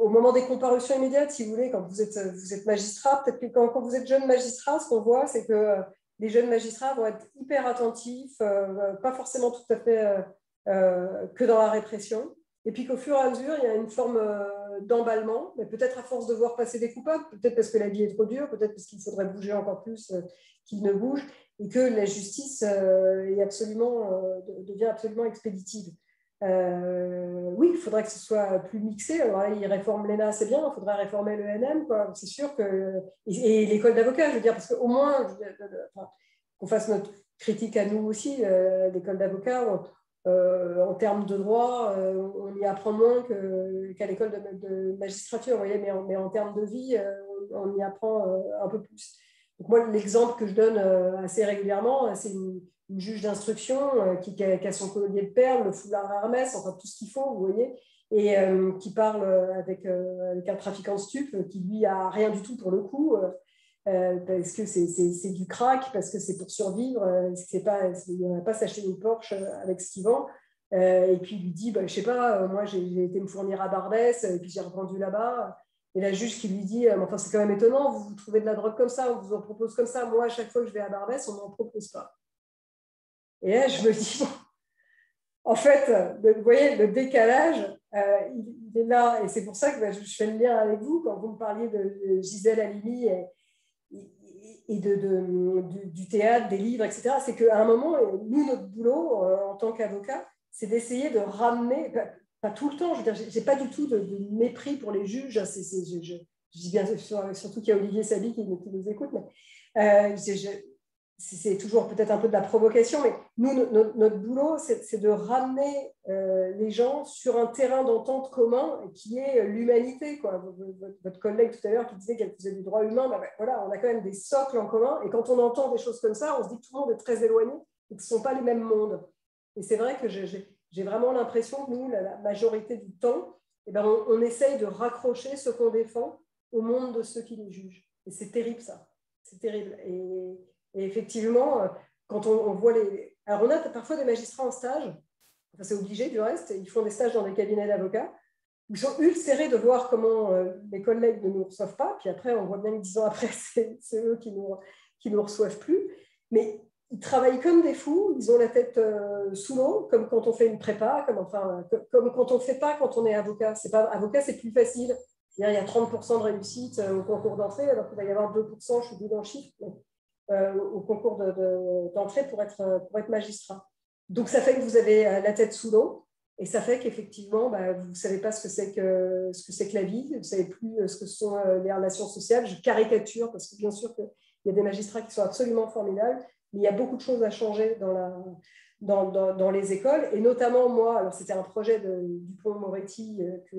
au moment des comparutions immédiates, si vous voulez, quand vous êtes magistrat, peut-être que quand vous êtes jeune magistrat, ce qu'on voit, c'est que les jeunes magistrats vont être hyper attentifs, pas forcément tout à fait que dans la répression. Et puis qu'au fur et à mesure, il y a une forme d'emballement, mais peut-être à force de voir passer des coupables, peut-être parce que la vie est trop dure, peut-être parce qu'il faudrait bouger encore plus qu'ils ne bougent, et que la justice devient absolument expéditive. Oui, il faudrait que ce soit plus mixé. Alors là, ils réforment l'ENA, c'est bien, il faudrait réformer le NM, quoi. C'est sûr que. Et l'école d'avocat, je veux dire, parce qu'au moins, qu'on fasse notre critique à nous aussi, l'école d'avocat, en termes de droit, on y apprend moins qu'à l'école de magistrature, vous voyez, mais en termes de vie, on y apprend un peu plus. Donc moi, l'exemple que je donne assez régulièrement, c'est une juge d'instruction qui a son collier de perles, le foulard Hermès, enfin tout ce qu'il faut, vous voyez, et qui parle avec un trafiquant de stupes qui, lui, a rien du tout pour le coup, parce que c'est du crack, parce que c'est pour survivre, il ne va pas s'acheter une Porsche avec ce qu'il vend. Et puis il lui dit, je ne sais pas, moi j'ai été me fournir à Barbès, et puis j'ai revendu là-bas. Et la juge qui lui dit, enfin, c'est quand même étonnant, vous trouvez de la drogue comme ça, on vous en propose comme ça. Moi, à chaque fois que je vais à Barbès, on ne m'en propose pas. Et là, je me dis, en fait, vous voyez, le décalage, il est là. Et c'est pour ça que je fais le lien avec vous quand vous me parliez de Gisèle Halimi et du théâtre, des livres, etc. C'est qu'à un moment, nous, notre boulot en tant qu'avocat, c'est d'essayer de ramener, pas tout le temps, je veux dire, j'ai pas du tout de mépris pour les juges. Je dis bien surtout qu'il y a Olivier Saby qui nous écoute, mais c'est toujours peut-être un peu de la provocation, mais nous, notre boulot, c'est de ramener les gens sur un terrain d'entente commun qui est l'humanité, quoi. Votre collègue tout à l'heure qui disait qu'elle faisait du droit humain, voilà, on a quand même des socles en commun, et quand on entend des choses comme ça, on se dit que tout le monde est très éloigné et que ce ne sont pas les mêmes mondes. Et c'est vrai que j'ai vraiment l'impression que nous, la majorité du temps, eh ben, on essaye de raccrocher ce qu'on défend au monde de ceux qui les jugent. Et c'est terrible, ça. C'est terrible. Et effectivement, quand on voit les... Alors, on a parfois des magistrats en stage, enfin, c'est obligé du reste, ils font des stages dans des cabinets d'avocats, où ils sont ulcérés de voir comment les collègues ne nous reçoivent pas, puis après, on voit bien que 10 ans après, c'est eux qui nous reçoivent plus. Mais ils travaillent comme des fous, ils ont la tête sous l'eau, comme quand on fait une prépa, comme quand on ne fait pas quand on est avocat. Avocat, c'est plus facile. Il y a 30% de réussite au concours d'entrée, alors qu'il va y avoir 2%, je suis plus dans le chiffre, au concours d'entrée pour être magistrat. Donc, ça fait que vous avez la tête sous l'eau, et ça fait qu'effectivement, vous ne savez pas ce que c'est que la vie, vous ne savez plus ce que sont les relations sociales. Je caricature, parce que bien sûr qu'il y a des magistrats qui sont absolument formidables, mais il y a beaucoup de choses à changer dans les écoles, et notamment moi, alors c'était un projet de Dupond-Moretti que,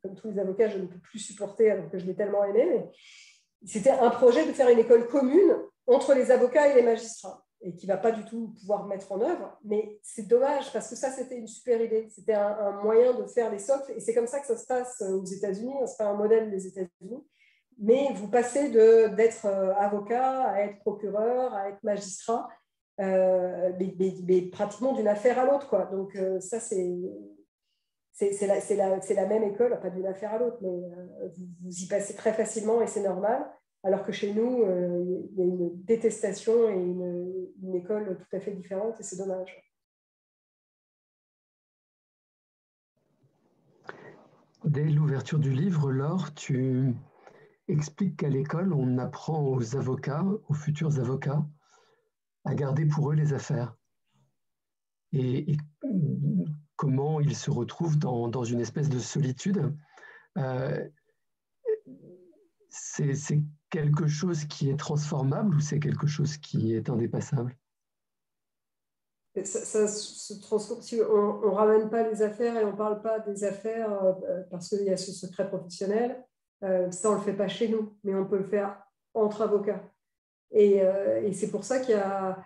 comme tous les avocats, je ne peux plus supporter alors que je l'ai tellement aimé, mais c'était un projet de faire une école commune entre les avocats et les magistrats, et qui ne va pas du tout pouvoir mettre en œuvre, mais c'est dommage, parce que ça, c'était une super idée. C'était un moyen de faire les socles, et c'est comme ça que ça se passe aux États-Unis, ce n'est pas un modèle des États-Unis, mais vous passez d'être avocat à être procureur, à être magistrat, mais pratiquement d'une affaire à l'autre, quoi. Donc ça, c'est la même école, pas d'une affaire à l'autre, mais vous y passez très facilement et c'est normal, alors que chez nous, il y a une détestation et une école tout à fait différente, et c'est dommage. Dès l'ouverture du livre, Laure, tu expliques qu'à l'école, on apprend aux avocats, aux futurs avocats, à garder pour eux les affaires. Et comment ils se retrouvent dans une espèce de solitude. C'est quelque chose qui est transformable ou c'est quelque chose qui est indépassable? Ça se transforme. Si on ne ramène pas les affaires et on ne parle pas des affaires parce qu'il y a ce secret professionnel, ça, on ne le fait pas chez nous, mais on peut le faire entre avocats. Et c'est pour ça qu'il y a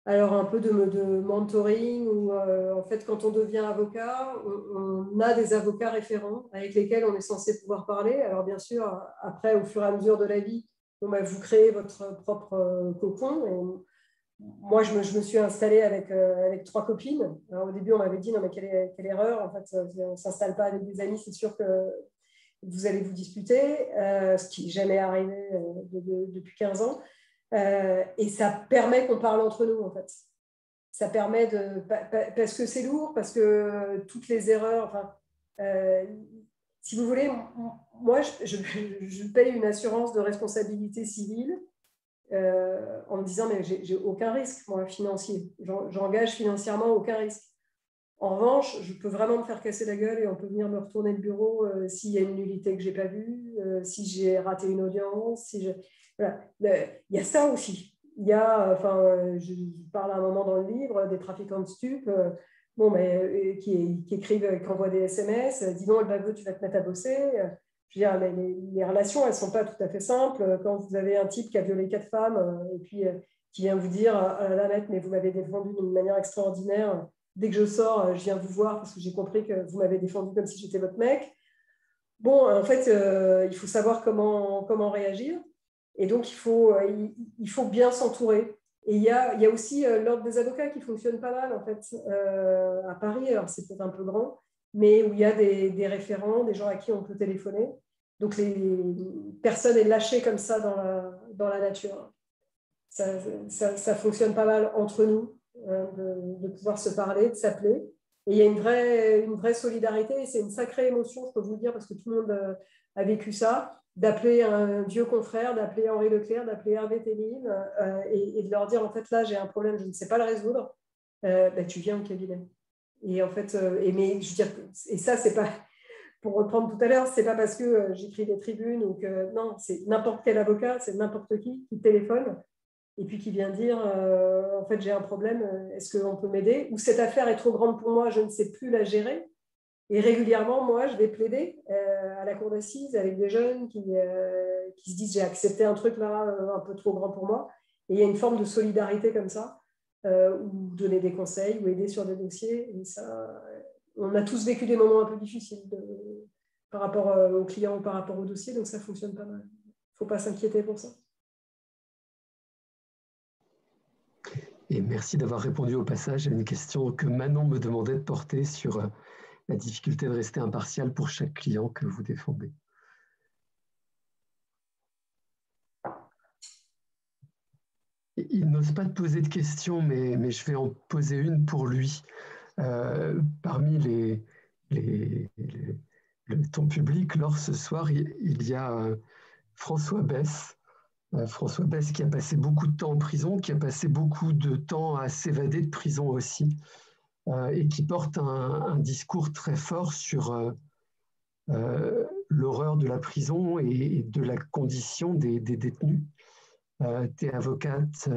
alors un peu de mentoring où, en fait, quand on devient avocat, on a des avocats référents avec lesquels on est censé pouvoir parler. Alors, bien sûr, après, au fur et à mesure de la vie, vous créez votre propre cocon. Et moi, je me suis installée avec 3 copines. Alors, au début, on m'avait dit, non, mais quelle erreur. En fait, on ne s'installe pas avec des amis, c'est sûr que vous allez vous disputer, ce qui n'est jamais arrivé depuis 15 ans. Et ça permet qu'on parle entre nous, en fait. Ça permet parce que c'est lourd, parce que toutes les erreurs, si vous voulez, moi, je paye une assurance de responsabilité civile en me disant, mais j'ai aucun risque, moi, financier. J'engage financièrement aucun risque. En revanche, je peux vraiment me faire casser la gueule et on peut venir me retourner le bureau s'il y a une nullité que je n'ai pas vue, si j'ai raté une audience. Voilà. Il y a ça aussi. Il y a, je parle à un moment dans le livre des trafiquants de stupes qui écrivent, qui envoient des SMS. Dis donc, le baveux, tu vas te mettre à bosser. Je veux dire, les relations, elles ne sont pas tout à fait simples. Quand vous avez un type qui a violé 4 femmes et puis qui vient vous dire ah là là, mais vous m'avez défendu d'une manière extraordinaire. Dès que je sors, je viens vous voir parce que j'ai compris que vous m'avez défendu comme si j'étais votre mec. Bon, en fait, il faut savoir comment réagir. Et donc, il faut bien s'entourer. Et il y a aussi l'ordre des avocats qui fonctionne pas mal, en fait, à Paris. Alors, c'est peut-être un peu grand, mais où il y a des référents, des gens à qui on peut téléphoner. Donc, personne n'est lâché comme ça dans la nature. Ça fonctionne pas mal entre nous. De pouvoir se parler, de s'appeler. Et il y a une vraie solidarité, et c'est une sacrée émotion, je peux vous le dire, parce que tout le monde a vécu ça, d'appeler un vieux confrère, d'appeler Henri Leclerc, d'appeler Hervé Télim, et de leur dire, en fait, là, j'ai un problème, je ne sais pas le résoudre, tu viens au cabinet. Et en fait, mais je veux dire, et ça, c'est pas, pour reprendre tout à l'heure, c'est pas parce que j'écris des tribunes ou que, non, c'est n'importe quel avocat, c'est n'importe qui téléphone et puis qui vient dire en fait j'ai un problème, est-ce qu'on peut m'aider, ou cette affaire est trop grande pour moi, je ne sais plus la gérer. Et régulièrement, moi, je vais plaider à la cour d'assises avec des jeunes qui se disent j'ai accepté un truc là un peu trop grand pour moi. Et il y a une forme de solidarité comme ça, ou donner des conseils, ou aider sur des dossiers. Et ça, on a tous vécu des moments un peu difficiles par rapport aux clients ou par rapport aux dossiers, donc ça fonctionne pas mal. Il ne faut pas s'inquiéter pour ça. Et merci d'avoir répondu au passage à une question que Manon me demandait de porter sur la difficulté de rester impartial pour chaque client que vous défendez. Il n'ose pas te poser de questions, mais je vais en poser une pour lui. Parmi ton public, Laure, ce soir, il y a François Besse. François Besse qui a passé beaucoup de temps en prison, qui a passé beaucoup de temps à s'évader de prison aussi, et qui porte un discours très fort sur l'horreur de la prison et de la condition des détenus. Tu es avocate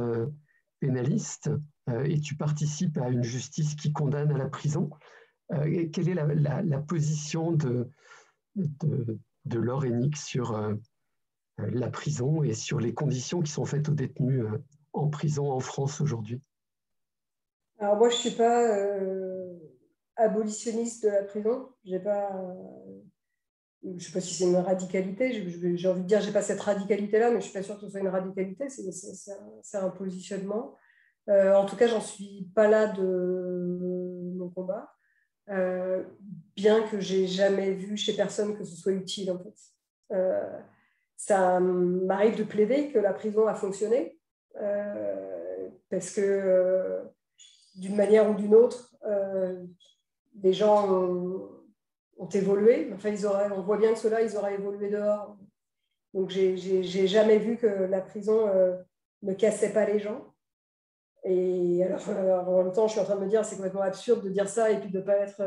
pénaliste et tu participes à une justice qui condamne à la prison. Quelle est la position de Laure Hennick sur la prison et sur les conditions qui sont faites aux détenus en prison en France aujourd'hui? Alors moi, je ne suis pas abolitionniste de la prison. Je ne sais pas si c'est une radicalité. J'ai envie de dire, je n'ai pas cette radicalité-là, mais je ne suis pas sûre que ce soit une radicalité. C'est un positionnement. En tout cas, j'en suis pas là de mon combat. Bien que j'ai jamais vu chez personne que ce soit utile, en fait. Ça m'arrive de plaider que la prison a fonctionné, parce que d'une manière ou d'une autre, des gens ont évolué. Enfin, on voit bien que ceux-là, ils auraient évolué dehors. Donc, j'ai jamais vu que la prison ne cassait pas les gens. Et alors, en même temps, je suis en train de me dire c'est complètement absurde de dire ça et puis de ne pas être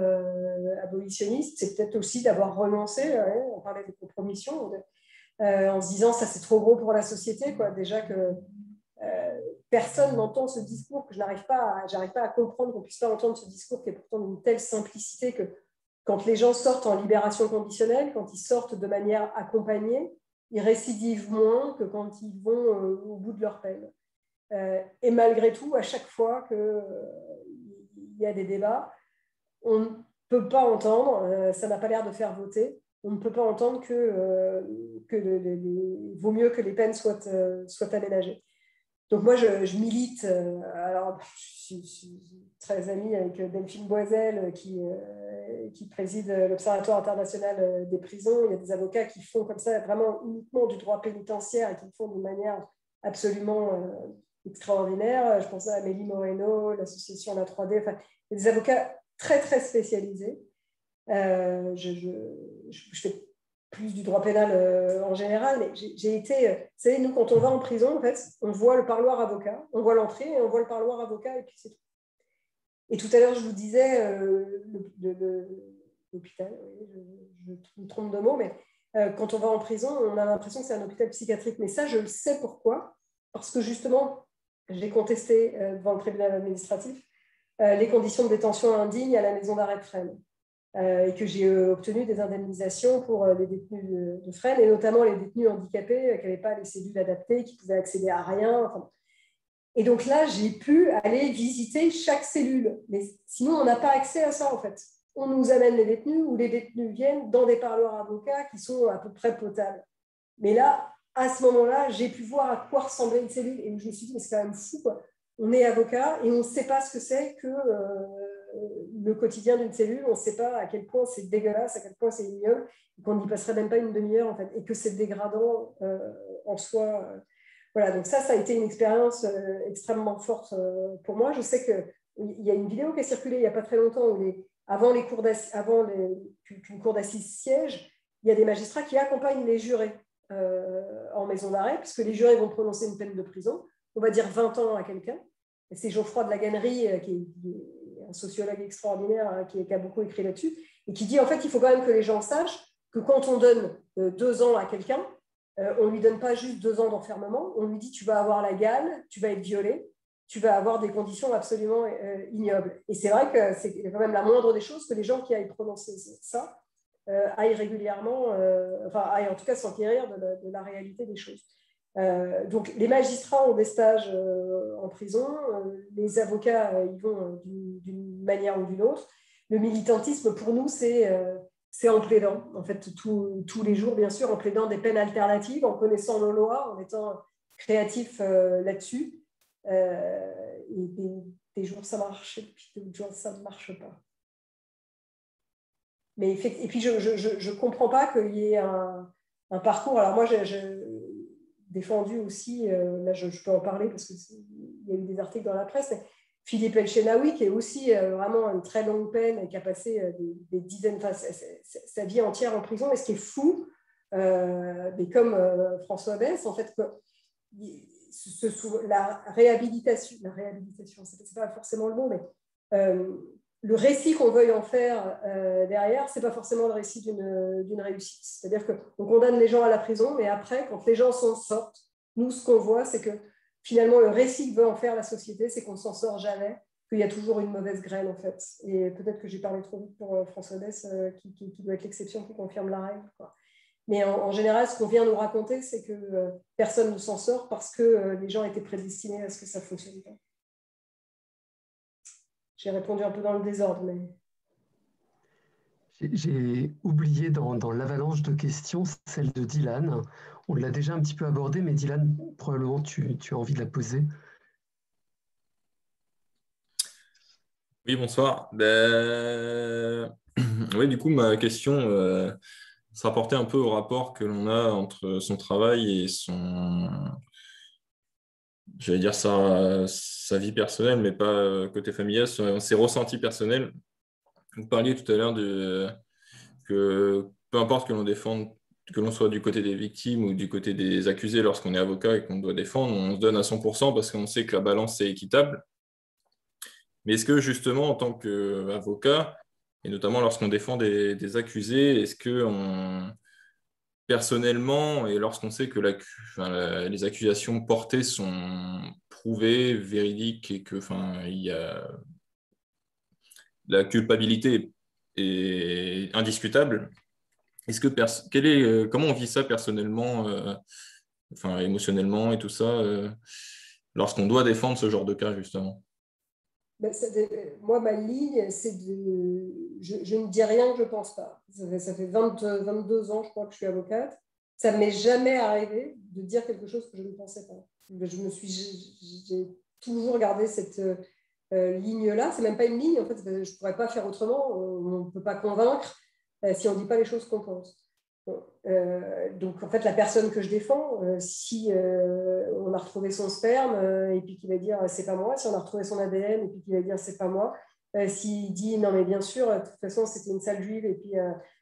abolitionniste. C'est peut-être aussi d'avoir renoncé, on parlait de compromission, en se disant ça c'est trop gros pour la société, quoi. Déjà que personne n'entend ce discours, que j'arrive pas à comprendre qu'on ne puisse pas entendre ce discours qui est pourtant d'une telle simplicité que quand les gens sortent en libération conditionnelle, quand ils sortent de manière accompagnée, ils récidivent moins que quand ils vont au bout de leur peine. Et malgré tout, à chaque fois qu'il y a des débats, on ne peut pas entendre, ça n'a pas l'air de faire voter, on ne peut pas entendre que vaut mieux que les peines soient aménagées. Donc moi, je milite, alors je suis très amie avec Delphine Boisel qui préside l'Observatoire international des prisons. Il y a des avocats qui font comme ça vraiment uniquement du droit pénitentiaire et qui le font d'une manière absolument extraordinaire. Je pense à Amélie Moreno, l'association La 3D. Enfin, il y a des avocats très, très spécialisés. Je fais plus du droit pénal en général, mais j'ai été... Vous savez, nous, quand on va en prison, en fait, on voit le parloir avocat, on voit l'entrée et on voit le parloir avocat et puis c'est tout. Et tout à l'heure, je vous disais, l'hôpital, je me trompe de mot, mais quand on va en prison, on a l'impression que c'est un hôpital psychiatrique. Mais ça, je le sais pourquoi. Parce que justement, j'ai contesté devant le tribunal administratif les conditions de détention indignes à la maison d'arrêt de Fresnes. Et que j'ai obtenu des indemnisations pour les détenus de Fresnes, et notamment les détenus handicapés qui n'avaient pas les cellules adaptées, qui pouvaient accéder à rien. Enfin, et donc là, j'ai pu aller visiter chaque cellule. Mais sinon, on n'a pas accès à ça, en fait. On nous amène les détenus ou les détenus viennent dans des parloirs avocats qui sont à peu près potables. Mais là, à ce moment-là, j'ai pu voir à quoi ressemblait une cellule. Et je me suis dit, mais c'est quand même fou, quoi. On est avocat et on ne sait pas ce que c'est que le quotidien d'une cellule. On ne sait pas à quel point c'est dégueulasse, à quel point c'est ignoble, qu'on n'y passerait même pas une demi-heure, en fait, et que c'est dégradant en soi. Voilà, donc ça a été une expérience extrêmement forte pour moi. Je sais qu'il y a une vidéo qui a circulé il n'y a pas très longtemps où avant qu'une cour d'assises siège, il y a des magistrats qui accompagnent les jurés en maison d'arrêt, puisque les jurés vont prononcer une peine de prison, on va dire 20 ans à quelqu'un. Et c'est Geoffroy de la Gannerie, qui est un sociologue extraordinaire, qui a beaucoup écrit là-dessus, et qui dit en fait, il faut quand même que les gens sachent que quand on donne 2 ans à quelqu'un, on ne lui donne pas juste 2 ans d'enfermement, on lui dit tu vas avoir la gale, tu vas être violé, tu vas avoir des conditions absolument ignobles. Et c'est vrai que c'est quand même la moindre des choses que les gens qui aillent prononcer ça aillent régulièrement, aillent en tout cas s'enquérir de la réalité des choses. Donc les magistrats ont des stages en prison, les avocats y vont d'une manière ou d'une autre. Le militantisme pour nous c'est en plaidant, en fait, tous les jours, bien sûr, en plaidant des peines alternatives, en connaissant nos lois, en étant créatif là-dessus. Et des jours, ça marche, et puis d'autres jours, ça ne marche pas. Mais, et puis, je ne comprends pas qu'il y ait un parcours. Alors moi, j'ai défendu aussi, là, je peux en parler parce qu'il y a eu des articles dans la presse, mais Philippe El-Chenaoui, qui est aussi vraiment une très longue peine et qui a passé des dizaines, sa vie entière en prison. Et ce qui est fou, mais comme François Besse, en fait, la réhabilitation, c'est pas forcément le mot, mais le récit qu'on veuille en faire derrière, c'est pas forcément le récit d'une réussite. C'est-à-dire qu'on condamne les gens à la prison, mais après, quand les gens s'en sortent, nous, ce qu'on voit, c'est que finalement, le récit que veut en faire la société, c'est qu'on ne s'en sort jamais, qu'il y a toujours une mauvaise graine, en fait. Et peut-être que j'ai parlé trop vite pour François Besse, qui doit être l'exception qui confirme la règle, quoi. Mais en général, ce qu'on vient nous raconter, c'est que personne ne s'en sort parce que les gens étaient prédestinés à ce que ça fonctionne pas. J'ai répondu un peu dans le désordre, mais... J'ai oublié dans l'avalanche de questions celle de Dylan. On l'a déjà un petit peu abordée, mais Dylan, probablement tu as envie de la poser. Oui, bonsoir. Oui, du coup, ma question se rapportait un peu au rapport que l'on a entre son travail et j'allais dire sa vie personnelle, mais pas côté familial, ses ressentis personnels. Vous parliez tout à l'heure que peu importe que l'on défende, que l'on soit du côté des victimes ou du côté des accusés lorsqu'on est avocat et qu'on doit défendre, on se donne à 100% parce qu'on sait que la balance est équitable. Mais est-ce que justement, en tant qu'avocat, et notamment lorsqu'on défend des accusés, est-ce que personnellement, et lorsqu'on sait que les accusations portées sont prouvées, véridiques, et que la culpabilité est indiscutable, est-ce que comment on vit ça personnellement, émotionnellement et tout ça, lorsqu'on doit défendre ce genre de cas, justement? Moi, ma ligne, c'est je ne dis rien que je ne pense pas. Ça fait 22 ans, je crois, que je suis avocate. Ça ne m'est jamais arrivé de dire quelque chose que je ne pensais pas. J'ai toujours gardé cette ligne-là. Ce n'est même pas une ligne, en fait, je ne pourrais pas faire autrement. On ne peut pas convaincre si on ne dit pas les choses qu'on pense. Donc, en fait, la personne que je défends, si on a retrouvé son sperme et puis qu'il va dire c'est pas moi, si on a retrouvé son ADN et puis qu'il va dire c'est pas moi, s'il dit non mais bien sûr, de toute façon c'était une sale juive et puis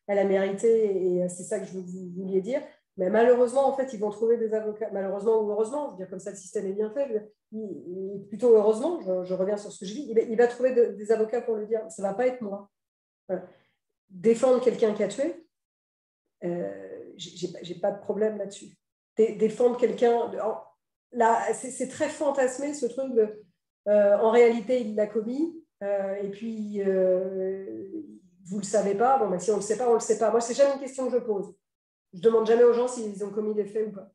elle a mérité et c'est ça que je vous vouliez dire, Mais malheureusement, en fait, ils vont trouver des avocats. Malheureusement ou heureusement, je veux dire, comme ça, le système est bien fait. Plutôt heureusement, je reviens sur ce que je dis, il va trouver des avocats pour le dire. Ça ne va pas être moi. Voilà. Défendre quelqu'un qui a tué, j'ai pas de problème là-dessus. Défendre quelqu'un... Là, c'est très fantasmé, ce truc de... en réalité, il l'a commis, et puis, vous ne le savez pas. Bon, si on ne le sait pas, on ne le sait pas. Moi, c'est jamais une question que je pose. Je ne demande jamais aux gens s'ils ont commis des faits ou pas.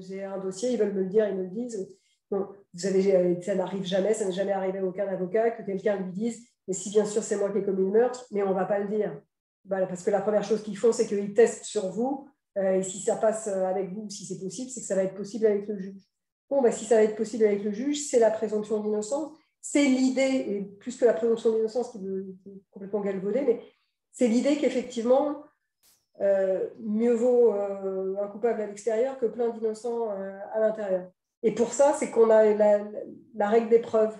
J'ai un dossier, ils veulent me le dire, ils me le disent. Bon, ça n'arrive jamais, ça n'est jamais arrivé à aucun avocat que quelqu'un lui dise « mais si bien sûr c'est moi qui ai commis le meurtre, mais on ne va pas le dire ». Voilà, parce que la première chose qu'ils font, c'est qu'ils testent sur vous, et si ça passe avec vous, si c'est possible, c'est que ça va être possible avec le juge. Bon, si ça va être possible avec le juge, c'est la présomption d'innocence. C'est l'idée, et plus que la présomption d'innocence qui est complètement galvaudée, mais c'est l'idée qu'effectivement, mieux vaut un coupable à l'extérieur que plein d'innocents à l'intérieur. Et pour ça, c'est qu'on a la règle des preuves.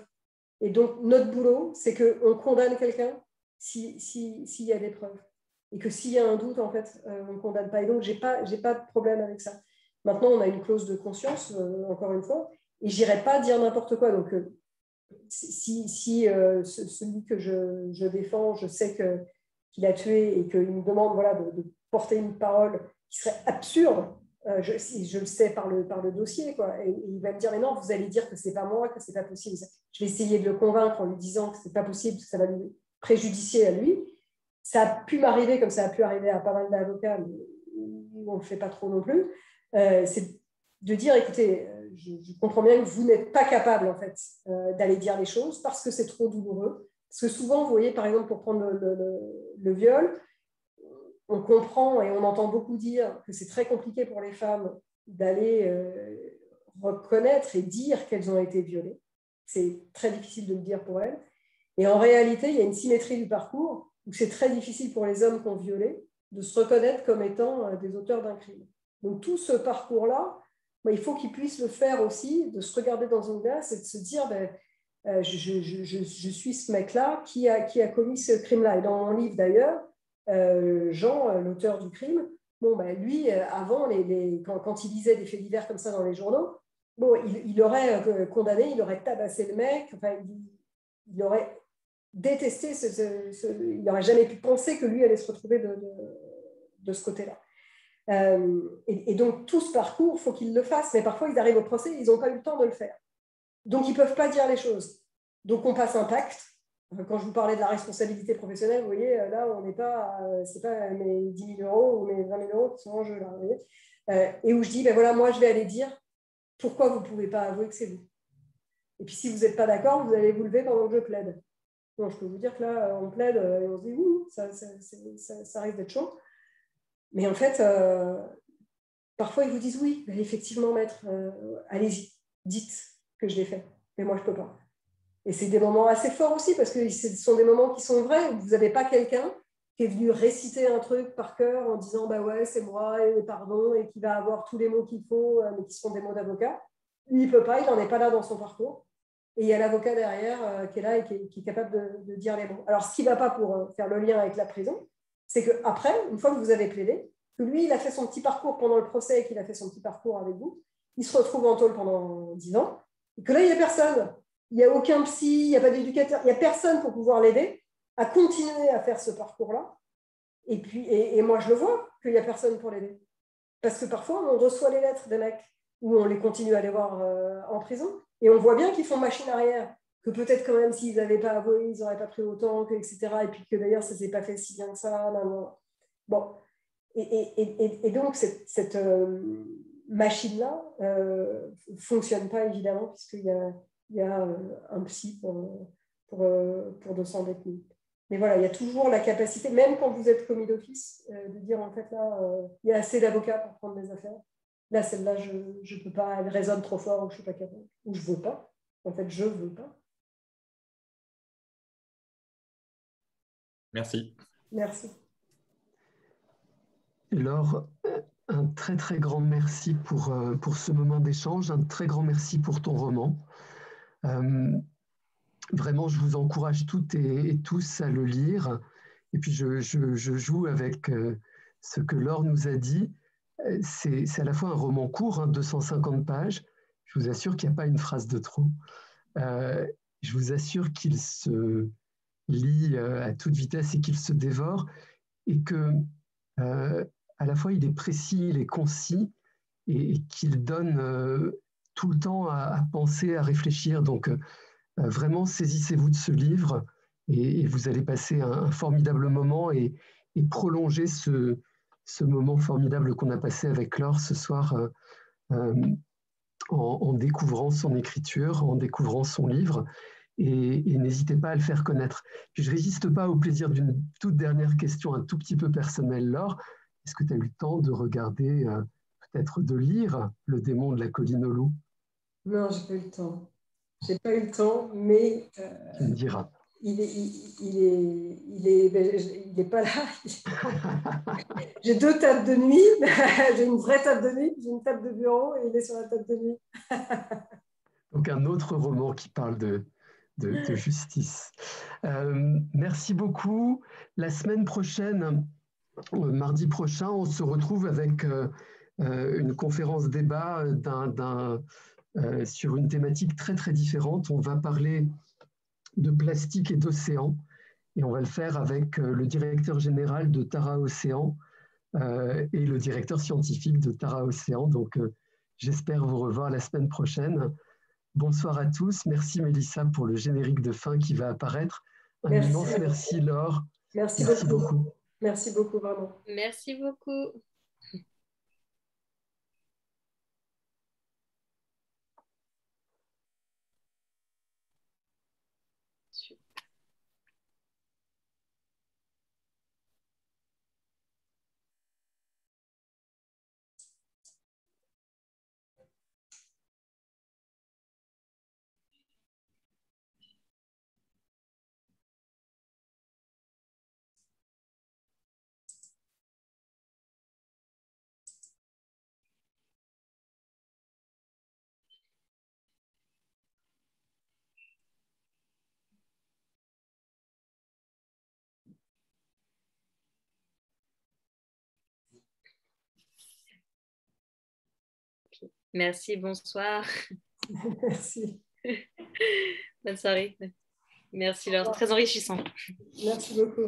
Et donc, notre boulot, c'est qu'on condamne quelqu'un s'il y a des preuves. Et que s'il y a un doute, en fait, on ne condamne pas. Et donc, je n'ai pas de problème avec ça. Maintenant, on a une clause de conscience, encore une fois, et je n'irai pas dire n'importe quoi. Donc, celui que je défends, je sais qu'il a tué et qu'il me demande de porter une parole qui serait absurde, je le sais par le dossier, quoi. Et il va me dire, mais non, vous allez dire que ce n'est pas moi, que ce n'est pas possible. Je vais essayer de le convaincre en lui disant que ce n'est pas possible, que ça va lui préjudicier à lui. Ça a pu m'arriver, comme ça a pu arriver à pas mal d'avocats, mais on ne le fait pas trop non plus. C'est de dire, écoutez, je comprends bien que vous n'êtes pas capable, en fait, d'aller dire les choses parce que c'est trop douloureux. Parce que souvent, vous voyez, par exemple, pour prendre le viol, on comprend et on entend beaucoup dire que c'est très compliqué pour les femmes d'aller reconnaître et dire qu'elles ont été violées. C'est très difficile de le dire pour elles. Et en réalité, il y a une symétrie du parcours où c'est très difficile pour les hommes qui ont violé de se reconnaître comme étant des auteurs d'un crime. Donc tout ce parcours-là, il faut qu'ils puissent le faire aussi, de se regarder dans une glace et de se dire je suis ce mec-là qui a commis ce crime-là. Et dans mon livre d'ailleurs, Jean, l'auteur du crime, lui, avant, quand il lisait des faits divers comme ça dans les journaux, il aurait condamné, il aurait tabassé le mec, enfin, il aurait détesté, il n'aurait jamais pu penser que lui allait se retrouver de ce côté-là. Et donc, tout ce parcours, il faut qu'ils le fassent, mais parfois, ils arrivent au procès, ils n'ont pas eu le temps de le faire. Donc, ils ne peuvent pas dire les choses. Donc, on passe un pacte. Quand je vous parlais de la responsabilité professionnelle, vous voyez, là, on n'est pas, c'est pas mes 10 000 euros ou mes 20 000 euros qui sont en jeu, là, vous voyez, et où je dis, voilà, moi, je vais aller dire pourquoi vous ne pouvez pas avouer que c'est vous. Et puis, si vous n'êtes pas d'accord, vous allez vous lever pendant que je plaide. Bon, je peux vous dire que là, on plaide et on se dit, ouh, ça risque d'être chaud. Mais en fait, parfois, ils vous disent, oui, effectivement, maître, allez-y, dites que je l'ai fait. Mais moi, je ne peux pas. Et c'est des moments assez forts aussi, parce que ce sont des moments qui sont vrais, où vous n'avez pas quelqu'un qui est venu réciter un truc par cœur en disant, bah ouais, c'est moi, et pardon, et qui va avoir tous les mots qu'il faut, mais qui sont des mots d'avocat. Lui, il ne peut pas, il n'en est pas là dans son parcours. Et il y a l'avocat derrière qui est là et qui est capable de dire les mots. Alors, ce qui ne va pas pour faire le lien avec la prison, c'est qu'après, une fois que vous avez plaidé, que lui, il a fait son petit parcours pendant le procès et qu'il a fait son petit parcours avec vous, il se retrouve en tôle pendant 10 ans, et que là, il n'y a personne. Il n'y a aucun psy, il n'y a pas d'éducateur, il n'y a personne pour pouvoir l'aider à continuer à faire ce parcours-là. Et moi, je le vois qu'il n'y a personne pour l'aider. Parce que parfois, on reçoit les lettres des mecs où on les continue à les voir en prison, et on voit bien qu'ils font machine arrière, que peut-être quand même s'ils n'avaient pas avoué, ils n'auraient pas pris autant, etc. Et puis que d'ailleurs, ça ne s'est pas fait si bien que ça. Non. Bon. Et donc, cette machine-là ne fonctionne pas, évidemment, puisqu'il y a un psy pour 200 détenus. Mais voilà, il y a toujours la capacité, même quand vous êtes commis d'office, de dire, en fait, là, il y a assez d'avocats pour prendre des affaires. Là, celle-là, je ne peux pas, elle résonne trop fort, ou je ne suis pas capable, ou je ne veux pas. En fait, je ne veux pas. Merci. Merci. Laure, un très très grand merci pour ce moment d'échange, un très grand merci pour ton roman. Vraiment, je vous encourage toutes et tous à le lire. Et puis, je joue avec ce que Laure nous a dit. c'est à la fois un roman court, 250 pages. Je vous assure qu'il n'y a pas une phrase de trop. Je vous assure qu'il se lit à toute vitesse et qu'il se dévore, et que à la fois il est précis, il est concis, et qu'il donne tout le temps à penser, à réfléchir. Donc vraiment, saisissez-vous de ce livre et vous allez passer un formidable moment et prolonger ce moment formidable qu'on a passé avec Laure ce soir en découvrant son écriture, en découvrant son livre. Et n'hésitez pas à le faire connaître. Puis je ne résiste pas au plaisir d'une toute dernière question un tout petit peu personnelle, Laure. Est-ce que tu as eu le temps de regarder, peut-être de lire Le démon de la colline aux loups? Non, j'ai pas eu le temps. J'ai pas eu le temps, mais tu me diras. Il est pas là. J'ai 2 tables de nuit. J'ai une vraie table de nuit, j'ai une table de bureau et il est sur la table de nuit. Donc un autre roman qui parle de justice. Merci beaucoup. La semaine prochaine, mardi prochain, on se retrouve avec une conférence débat sur une thématique très très différente. On va parler de plastique et d'océan, et on va le faire avec le directeur général de Tara Océan et le directeur scientifique de Tara Océan. Donc j'espère vous revoir la semaine prochaine. Bonsoir à tous. Merci Mélissa pour le générique de fin qui va apparaître. Un immense merci Laure. Merci beaucoup. Merci beaucoup vraiment. Merci beaucoup. Merci, bonsoir. Merci. Bonne soirée. Merci Laure, très enrichissant. Merci beaucoup.